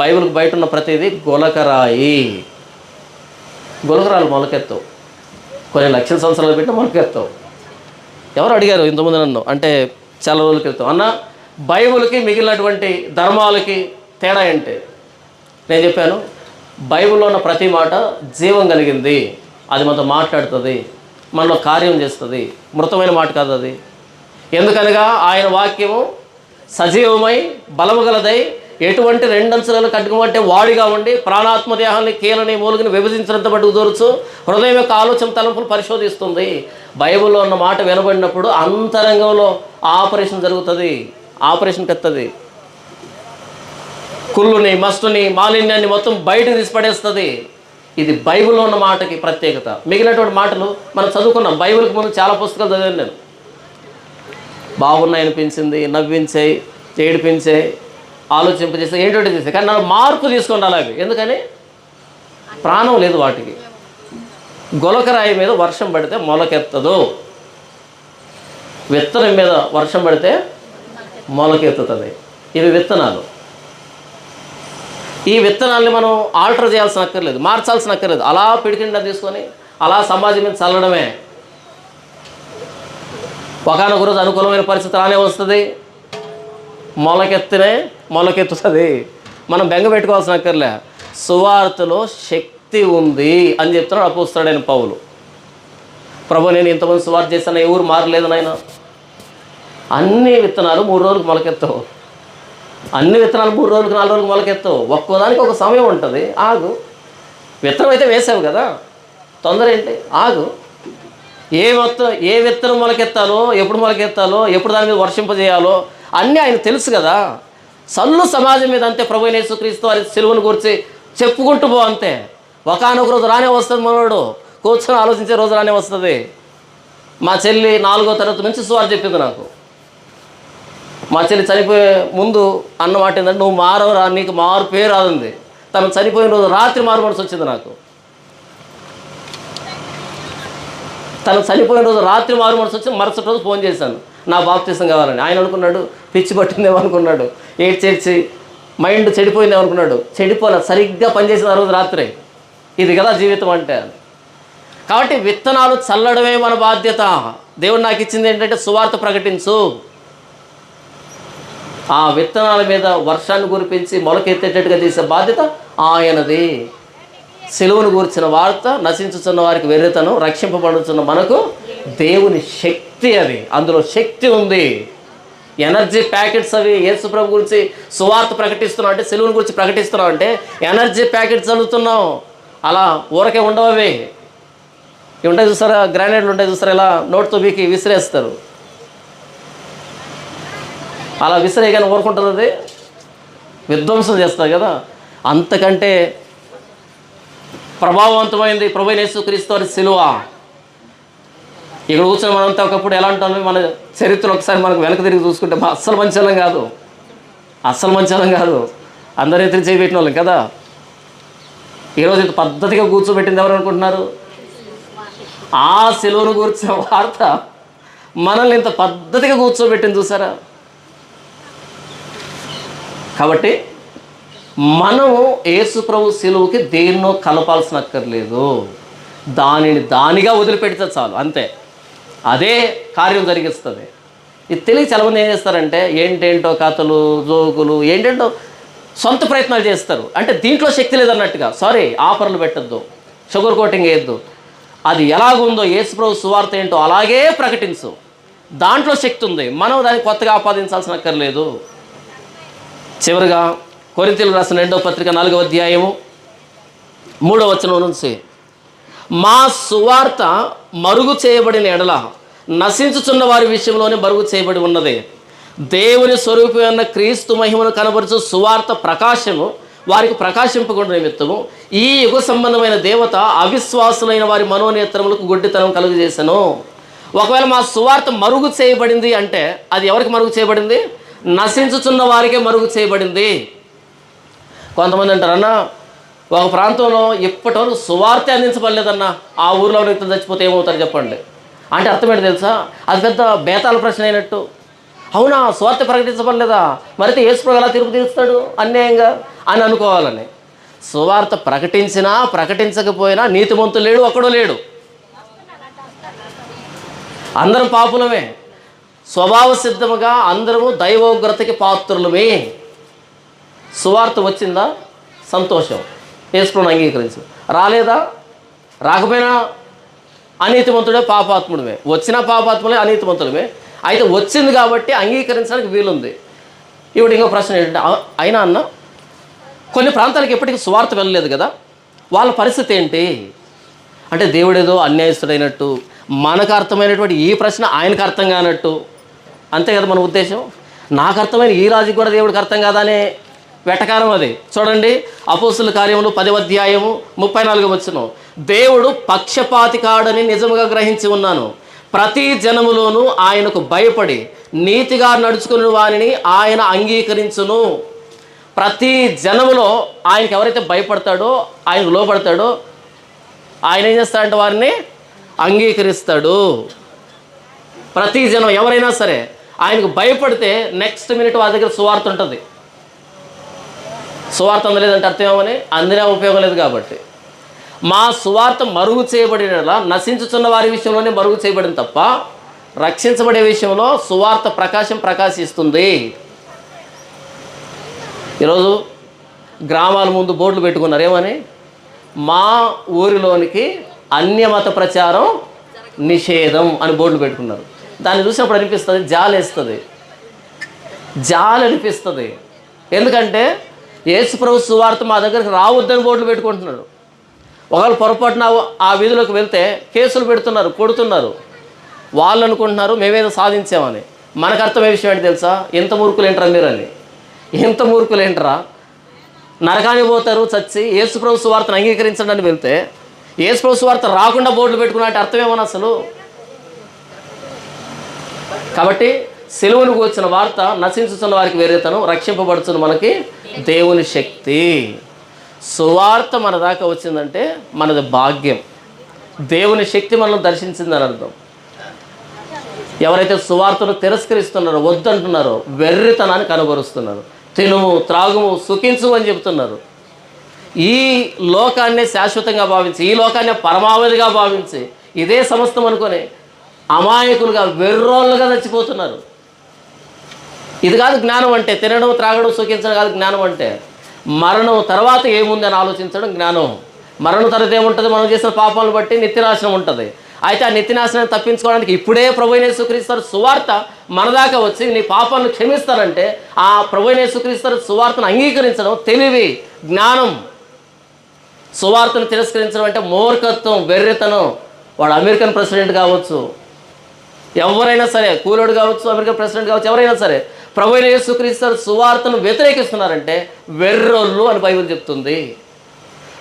బైబిల్కి బయట ఉన్న ప్రతిదీ గులకరాయి. గులకరాలు మొలకెత్తవు, కొన్ని లక్షల సంవత్సరాలు పెట్టి మొలకెత్తవు. ఎవరు అడిగారు ఇంతకుముందు నన్ను, అంటే చాలా రోజుల క్రితం, అన్న బైబిల్కి మిగిలినటువంటి ధర్మాలకి తేడా ఏంటి? నేను చెప్పాను, బైబిల్లో ఉన్న ప్రతి మాట జీవం కలిగింది, అది మనతో మాట్లాడుతుంది, మనలో కార్యం చేస్తుంది, మృతమైన మాట కాదు అది. ఎందుకనగా ఆయన వాక్యము సజీవమై బలము గలదై ఎటువంటి రెండంచులను కట్టుకుమంటే వాడిగా ఉండి ప్రాణాత్మ దేహాన్ని కీలని మూలుగుని విభజించినంత మటుకు దూరచ్చు, హృదయం యొక్క ఆలోచన తలంపులు పరిశోధిస్తుంది. బైబిల్లో ఉన్న మాట వినబడినప్పుడు అంతరంగంలో ఆపరేషన్ జరుగుతుంది, ఆపరేషన్ కత్తది. కుళ్ళుని, మస్టుని, మాలిన్యాన్ని మొత్తం బయటకు తీసిపడేస్తుంది. ఇది బైబిల్లో ఉన్న మాటకి ప్రత్యేకత. మిగిలినటువంటి మాటలు మనం చదువుకున్నాం. బైబిల్కి ముందు చాలా పుస్తకాలు చదివాను నేను. బాగున్నాయి అనిపించింది, నవ్వించాయి, ఏడిపించాయి, ఆలోచింపజేస్తాయి, ఏంటంటే చేస్తాయి. కానీ నన్ను మార్పు తీసుకొని రాలేదు. ఎందుకని? ప్రాణం లేదు వాటికి. గొలకరాయి మీద వర్షం పడితే మొలకెత్తదు, విత్తనం మీద వర్షం పడితే మొలకెత్తుతుంది. ఇవి విత్తనాలు. ఈ విత్తనాల్ని మనం ఆల్టర్ చేయాల్సిన అక్కర్లేదు, మార్చాల్సిన అక్కర్లేదు. అలా పిడికిండా తీసుకొని అలా సమాజం మీద చల్లడమే. ఒకనొక రోజు అనుకూలమైన పరిస్థితి రానే వస్తుంది, మొలకెత్తుతుంది. మనం బెంగ పెట్టుకోవాల్సిన అక్కర్లే. సువార్తలో శక్తి ఉంది అని చెప్తున్నాడు అపోస్తలుడైన పౌలు. ప్రభు, నేను ఇంతమంది సువార్త చేశాను, ఎవరు మారలేదు నాయన. అన్ని విత్తనాలు 3 రోజులకు మొలకెత్తవు, అన్ని విత్తనాలు 3 రోజులకు 4 రోజులకు మొలకెత్తవు. ఒక్కోదానికి ఒక సమయం ఉంటుంది, ఆగు. విత్తనం అయితే వేసావు కదా, తొందర ఏంటి? ఆగు. ఏ విత్తనం మొలకెత్తాలో, ఎప్పుడు మొలకెత్తాలో, ఎప్పుడు దాని మీద వర్షింపజేయాలో అన్నీ ఆయన తెలుసు కదా. సల్లు సమాజం మీద అంతే. ప్రభువైన యేసుక్రీస్తు వారి సిలువను గురించి చెప్పుకుంటూ పో అంతే. ఒకానొక రోజు రానే వస్తుంది, మనోడు కూర్చొని ఆలోచించే రోజు రానే వస్తుంది. మా చెల్లి 4వ తరగతి నుంచి సువార్త చెప్పింది నాకు. మా చెల్లి చనిపోయే ముందు అన్న మాట ఏంటంటే, నువ్వు మారవరా, నీకు మార్పే రాదుంది. తను చనిపోయిన రోజు రాత్రి మారుమనసు వచ్చింది నాకు. తను చనిపోయిన రోజు రాత్రి మారుమనసు వచ్చి మరుసటి రోజు ఫోన్ చేశాను, నా బాప్తీసం కావాలని. ఆయన అనుకున్నాడు పిచ్చి పట్టిందేమో అనుకున్నాడు, ఏడ్చేడ్చి మైండ్ చెడిపోయిందేమో అనుకున్నాడు. చెడిపోలే, సరిగ్గా పనిచేసిన రోజు రాత్రి. ఇది కదా జీవితం అంటే. కాబట్టి విత్తనాలు చల్లడమే మన బాధ్యత. దేవుడు నాకు ఇచ్చింది ఏంటంటే, సువార్త ప్రకటించు. ఆ విత్తనాల మీద వర్షాన్ని కురిపించి మొలకెత్తేటట్టుగా చేసే బాధ్యత ఆయనది. సిలువను గూర్చిన వార్త నశించుతున్న వారికి వెర్రితనం, రక్షింపబడుతున్న మనకు దేవుని శక్తి. అది, అందులో శక్తి ఉంది. ఎనర్జీ ప్యాకెట్స్ అవి. యేసు ప్రభు గురించి సువార్త ప్రకటిస్తున్నాం అంటే, సిలువను గురించి ప్రకటిస్తున్నాం అంటే ఎనర్జీ ప్యాకెట్స్ చదువుతున్నాం. అలా ఊరకే ఉండవు అవి. ఇవి ఉంటాయి చూస్తారా, గ్రానైట్లు ఉంటాయి చూస్తారా, ఇలా నోట్తో బీకి విసిరేస్తారు. అలా విసిరేయగానే ఊరుకుంటుంది, అది విధ్వంసం చేస్తారు కదా. అంతకంటే ప్రభావవంతమైంది ప్రభువైన యేసుక్రీస్తు వారి సిలువ. ఇక్కడ కూర్చొని మనంతా ఒకప్పుడు ఎలా ఉంటామో, మన చరిత్ర ఒకసారి మనకు వెనక తిరిగి చూసుకుంటే అస్సలు మంచిలం కాదు, అస్సలు మంచిలం కాదు. అందరి ఎత్తులు చేయబెట్టిన వాళ్ళం కదా. ఈరోజు ఇంత పద్ధతిగా కూర్చోబెట్టింది ఎవరు అనుకుంటున్నారు? ఆ సిలువను కూర్చున్న వార్త మనల్ని ఇంత పద్ధతిగా కూర్చోబెట్టింది చూసారా. కాబట్టి మనము యేసు ప్రభు సిలువకి దేన్నో కలపాల్సిన అక్కర్లేదు, దానిని దానిగా వదిలిపెడితే చాలు, అంతే. అదే కార్యం జరిగిస్తుంది. ఇది తెలియ చాలామంది ఏం చేస్తారంటే, ఏంటేంటో కథలు, జోకులు, ఏంటేంటో సొంత ప్రయత్నాలు చేస్తారు. అంటే దీంట్లో శక్తి లేదన్నట్టుగా. సారీ, ఆఫర్లు పెట్టద్దు, షుగర్ కోటింగ్ వేయద్దు. అది ఎలాగుందో యేసు ప్రభు సువార్త ఏంటో అలాగే ప్రకటించు, దాంట్లో శక్తి ఉంది. మనం దాన్ని కొత్తగా ఆపాదించాల్సిన అక్కర్లేదు. చివరిగా కొరింథీయులకు రాసిన 2వ పత్రిక 4వ అధ్యాయము 3వ వచనం నుంచి, మా సువార్త మరుగు చేయబడిన ఎడల నశించుచున్న వారి విషయంలోనే మరుగు చేయబడి ఉన్నది. దేవుని స్వరూపమైన క్రీస్తు మహిమను కనబరుచు సువార్త ప్రకాశము వారికి ప్రకాశింపకుండా నిమిత్తము ఈ యుగ సంబంధమైన దేవత అవిశ్వాసులైన వారి మనోనేత్రములకు గుడ్డితనం కలుగజేసెను. ఒకవేళ మా సువార్త మరుగు చేయబడింది అంటే అది ఎవరికి మరుగు చేయబడింది? నశించుచున్న వారికే మరుగు చేయబడింది. కొంతమంది అంటారు, అన్న ఒక ప్రాంతంలో ఇప్పటివరకు సువార్త అందించబడలేదన్న, ఆ ఊరిలో వ్యక్తులు చచ్చిపోతే ఏమవుతారు చెప్పండి అంటే అర్థం ఏంటి తెలుసా? అది పెద్ద బేతాల ప్రశ్న అయినట్టు. అవునా, సువార్త ప్రకటించబడలేదా, మరైతే యేసుప్రభువు ఎలా తీర్పు తీరుస్తాడు అన్యాయంగా అని అనుకోవాలని. సువార్త ప్రకటించినా ప్రకటించకపోయినా నీతిమంతుడు లేడు, ఒక్కడో లేడు. అందరం పాపులమే, స్వభావ సిద్ధముగా అందరము దైవోగ్రతకి పాత్రులమే. సువార్త వచ్చిందా, సంతోషం, యేసుప్రభువుని అంగీకరించు. రాలేదా, రాకపోయినా అనీతిమంతుడే, పాపాత్ముడమే. వచ్చిన పాపాత్ములే, అనీతిమంతులమే. అయితే వచ్చింది కాబట్టి అంగీకరించడానికి వీలుంది. ఇప్పుడు ఇంకో ప్రశ్న ఏంటంటే, అయినా అన్న కొన్ని ప్రాంతాలకు ఎప్పటికీ సువార్త వెళ్ళలేదు కదా, వాళ్ళ పరిస్థితి ఏంటి అంటే దేవుడేదో అన్యాయస్తుడైనట్టు, మనకు అర్థమైనటువంటి ఈ ప్రశ్న ఆయనకు అర్థం కానట్టు, అంతే కదా మన ఉద్దేశం. నాకు అర్థమైన ఈ రాజుకి కూడా దేవుడికి అర్థం కాదనే వెటకారం అది. చూడండి, అపోస్తుల కార్యములు 10వ అధ్యాయము 34వ వచనం, దేవుడు పక్షపాతి కాడని నిజముగా గ్రహించి ఉన్నాను. ప్రతి జనములోనూ ఆయనకు భయపడి నీతిగా నడుచుకుని వారిని ఆయన అంగీకరించును. ప్రతి జనములో ఆయనకి ఎవరైతే భయపడతాడో, ఆయనకు లోపడతాడో, ఆయన ఏం చేస్తాడంటే వారిని అంగీకరిస్తాడు. ప్రతి జనం ఎవరైనా సరే ఆయనకు భయపడితే నెక్స్ట్ మినిట్ వారి దగ్గర సువార్త ఉంటుంది. సువార్త అందలేదంటే అర్థం ఏమని? అందినా ఉపయోగం లేదు కాబట్టి. మా సువార్త మరుగు చేయబడినలా నశించుతున్న వారి విషయంలోనే మరుగు చేయబడింది తప్ప రక్షించబడే విషయంలో సువార్త ప్రకాశిస్తుంది. ఈరోజు గ్రామాల ముందు బోర్డులు పెట్టుకున్నారు, ఏమని? మా ఊరిలోనికి అన్యమత ప్రచారం నిషేధం అని బోర్డులు పెట్టుకున్నారు. దాన్ని చూసినప్పుడు అనిపిస్తుంది, జాలి అనిపిస్తుంది. ఎందుకంటే యేసుప్రభు సువార్త మా దగ్గరికి రావద్దని బోర్డులు పెట్టుకుంటున్నారు. ఒకవేళ పొరపాటున ఆ వీధిలోకి వెళ్తే కేసులు పెడుతున్నారు, కొడుతున్నారు. వాళ్ళు అనుకుంటున్నారు మేమేదో సాధించామని. మనకు అర్థమయ్యే విషయం ఏంటి తెలుసా? ఎంత మూర్ఖులేంటరా మీరని. ఎంత మూర్ఖులేంటరా, నరకానికి పోతారు చచ్చి. యేసుప్రభు సువార్తను అంగీకరించండి అని వెళ్తే యేసుప్రభు సువార్త రాకుండా బోర్డులు పెట్టుకున్నట్టు అర్థమేమని అసలు. కాబట్టి సిలువను కూర్చున్న వార్త నశించుతున్న వారికి వేరేతనం, రక్షింపబడుతున్న మనకి దేవుని శక్తి. సువార్త మన దాకా వచ్చిందంటే మనది భాగ్యం. దేవుని శక్తి మనల్ని దర్శించిందని అర్థం. ఎవరైతే సువార్తను తిరస్కరిస్తున్నారో, వద్దంటున్నారో, వెర్రితనాన్ని కనబరుస్తున్నారు. తినుము, త్రాగుము, సుఖించు అని చెప్తున్నారు. ఈ లోకాన్నే శాశ్వతంగా భావించి, ఈ లోకాన్నే పరమావధిగా భావించి, ఇదే సమస్తం అనుకొని అమాయకులుగా, వెర్రోళ్ళుగా చచ్చిపోతున్నారు. ఇది కాదు జ్ఞానం అంటే. తినడం, త్రాగడం, సుఖించడం కాదు జ్ఞానం అంటే. మరణం తర్వాత ఏముంది అని ఆలోచించడం జ్ఞానం. మరణం తర్వాత ఏముంటుంది? మనం చేసిన పాపాలను బట్టి నిత్యనాశనం ఉంటుంది. అయితే ఆ నిత్యనాశనాన్ని తప్పించుకోవడానికి ఇప్పుడే ప్రభువైన యేసుక్రీస్తు సువార్త మన దాకా వచ్చి నీ పాపాలను క్షమిస్తారంటే ఆ ప్రభువైన యేసుక్రీస్తు సువార్తను అంగీకరించడం తెలివి, జ్ఞానం. సువార్తను తిరస్కరించడం అంటే మూర్ఖత్వం, వెర్రితనం. వాడు అమెరికన్ ప్రెసిడెంట్ కావచ్చు, ఎవరైనా సరే, కూలోడు కావచ్చు, అమెరికన్ ప్రెసిడెంట్ కావచ్చు, ఎవరైనా సరే ప్రభువైన యేసుక్రీస్తు సువార్తను వ్యతిరేకిస్తున్నారంటే వెర్రోళ్ళు అని బైబిల్ చెప్తుంది.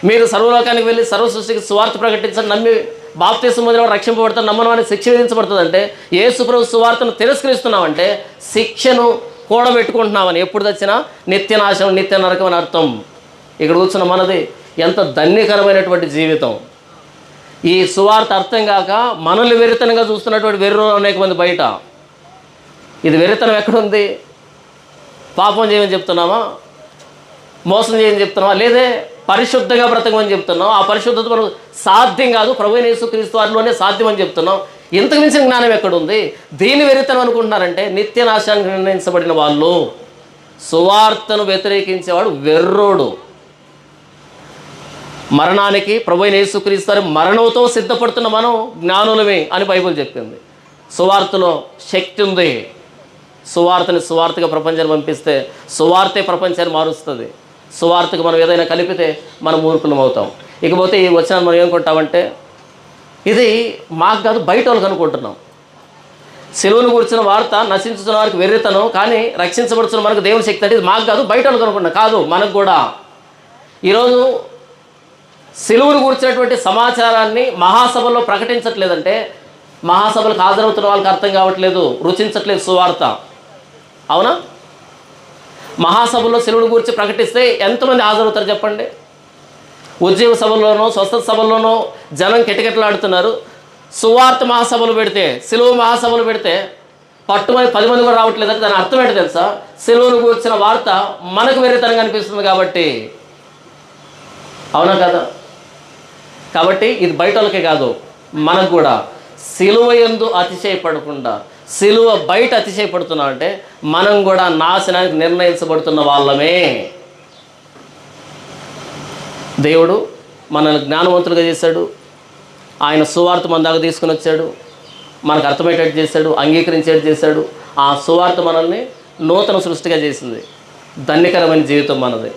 మీరు సర్వలోకానికి వెళ్ళి సర్వ సృష్టికి సువార్త ప్రకటించండి, నమ్మి బాప్తిసం పొందిన వాడు రక్షింపబడతారు, నమ్మని వాడిని శిక్ష విధించబడుతుందంటే యేసు ప్రభు సువార్తను తిరస్కరిస్తున్నామంటే శిక్షను కూడబెట్టుకుంటున్నామని. ఎప్పుడు తెచ్చినా నిత్యనాశనం, నిత్య నరకం అని అర్థం. ఇక్కడ కూర్చున్న మనది ఎంత ధన్యకరమైనటువంటి జీవితం. ఈ సువార్త అర్థం కాక మనల్ని వెరితనంగా చూస్తున్నటువంటి వెర్రు అనేక మంది బయట. ఇది వెరితనం ఎక్కడుంది? పాపం చేయమని చెప్తున్నామా? మోసం చేయని చెప్తున్నావా? లేదే పరిశుద్ధంగా బ్రతకమని చెప్తున్నాం. ఆ పరిశుద్ధత మనకు సాధ్యం కాదు, ప్రభువైన యేసుక్రీస్తు వారిలోనే సాధ్యమని చెప్తున్నాం. ఇంతకు మించిన జ్ఞానం ఎక్కడుంది? దీన్ని వెరితనం అనుకుంటున్నారంటే నిత్యనాశానికి నిర్ణయించబడిన వాళ్ళు. సువార్తను వ్యతిరేకించేవాడు వెర్రోడు. మరణానికి ప్రభువైన యేసుక్రీస్తు మరణంతో సిద్ధపడుతున్న మనం జ్ఞానులమే అని బైబిల్ చెప్పింది. సువార్తలో శక్తి ఉంది. సువార్తగా ప్రపంచాన్ని పంపిస్తే సువార్తే ప్రపంచాన్ని మారుస్తుంది. సువార్తకు మనం ఏదైనా కలిపితే మనం మూర్ఖులం అవుతాం. ఇకపోతే ఈ వచనాన్ని మనం ఏమనుకుంటామంటే ఇది మాకు కాదు బయట వాళ్ళకి అనుకుంటున్నాం. సిలువను కూర్చున్న వార్త నశించుతున్న వారికి వెర్రితనం, కానీ రక్షించబడుతున్న మనకు దేవుని శక్తి అంటే ఇది మాకు కాదు బయట వాళ్ళకి అనుకుంటున్నాం. కాదు, మనకు కూడా. ఈరోజు సిలువను కూర్చున్నటువంటి సమాచారాన్ని మహాసభలో ప్రకటించట్లేదంటే మహాసభలకు హాజరవుతున్న వాళ్ళకి అర్థం కావట్లేదు, రుచించట్లేదు సువార్త. అవునా? మహాసభలో సిలువను గురించి ప్రకటిస్తే ఎంతమంది హాజరవుతారు చెప్పండి? ఉద్యోగ సభల్లోనో స్వస్థత సభల్లోనో జనం కిటకిటలాడుతున్నారు. సువార్త మహాసభలు పెడితే, సిలువ మహాసభలు పెడితే పట్టుమని 10 మంది కూడా రావట్లేదంటే దాని అర్థం ఏంటో తెలుసా? సిలువను గురించిన వార్త మనకు వేరేతరంగా అనిపిస్తుంది కాబట్టి. అవునా కదా? కాబట్టి ఇది బయట వాళ్ళకే కాదు, మనకు కూడా సిలువ యందు అతిశయపడకుండా సిలువ బయట అతిశయపడుతున్నా అంటే మనం కూడా నాశనానికి నిర్ణయించబడుతున్న వాళ్ళమే. దేవుడు మనల్ని జ్ఞానవంతులుగా చేశాడు. ఆయన సువార్త మన దాకా తీసుకుని వచ్చాడు, మనకు అర్థమయ్యేటట్టు చేశాడు, అంగీకరించేట్టు చేశాడు. ఆ సువార్త మనల్ని నూతన సృష్టిగా చేసింది. ధన్యకరమైన జీవితం మనది.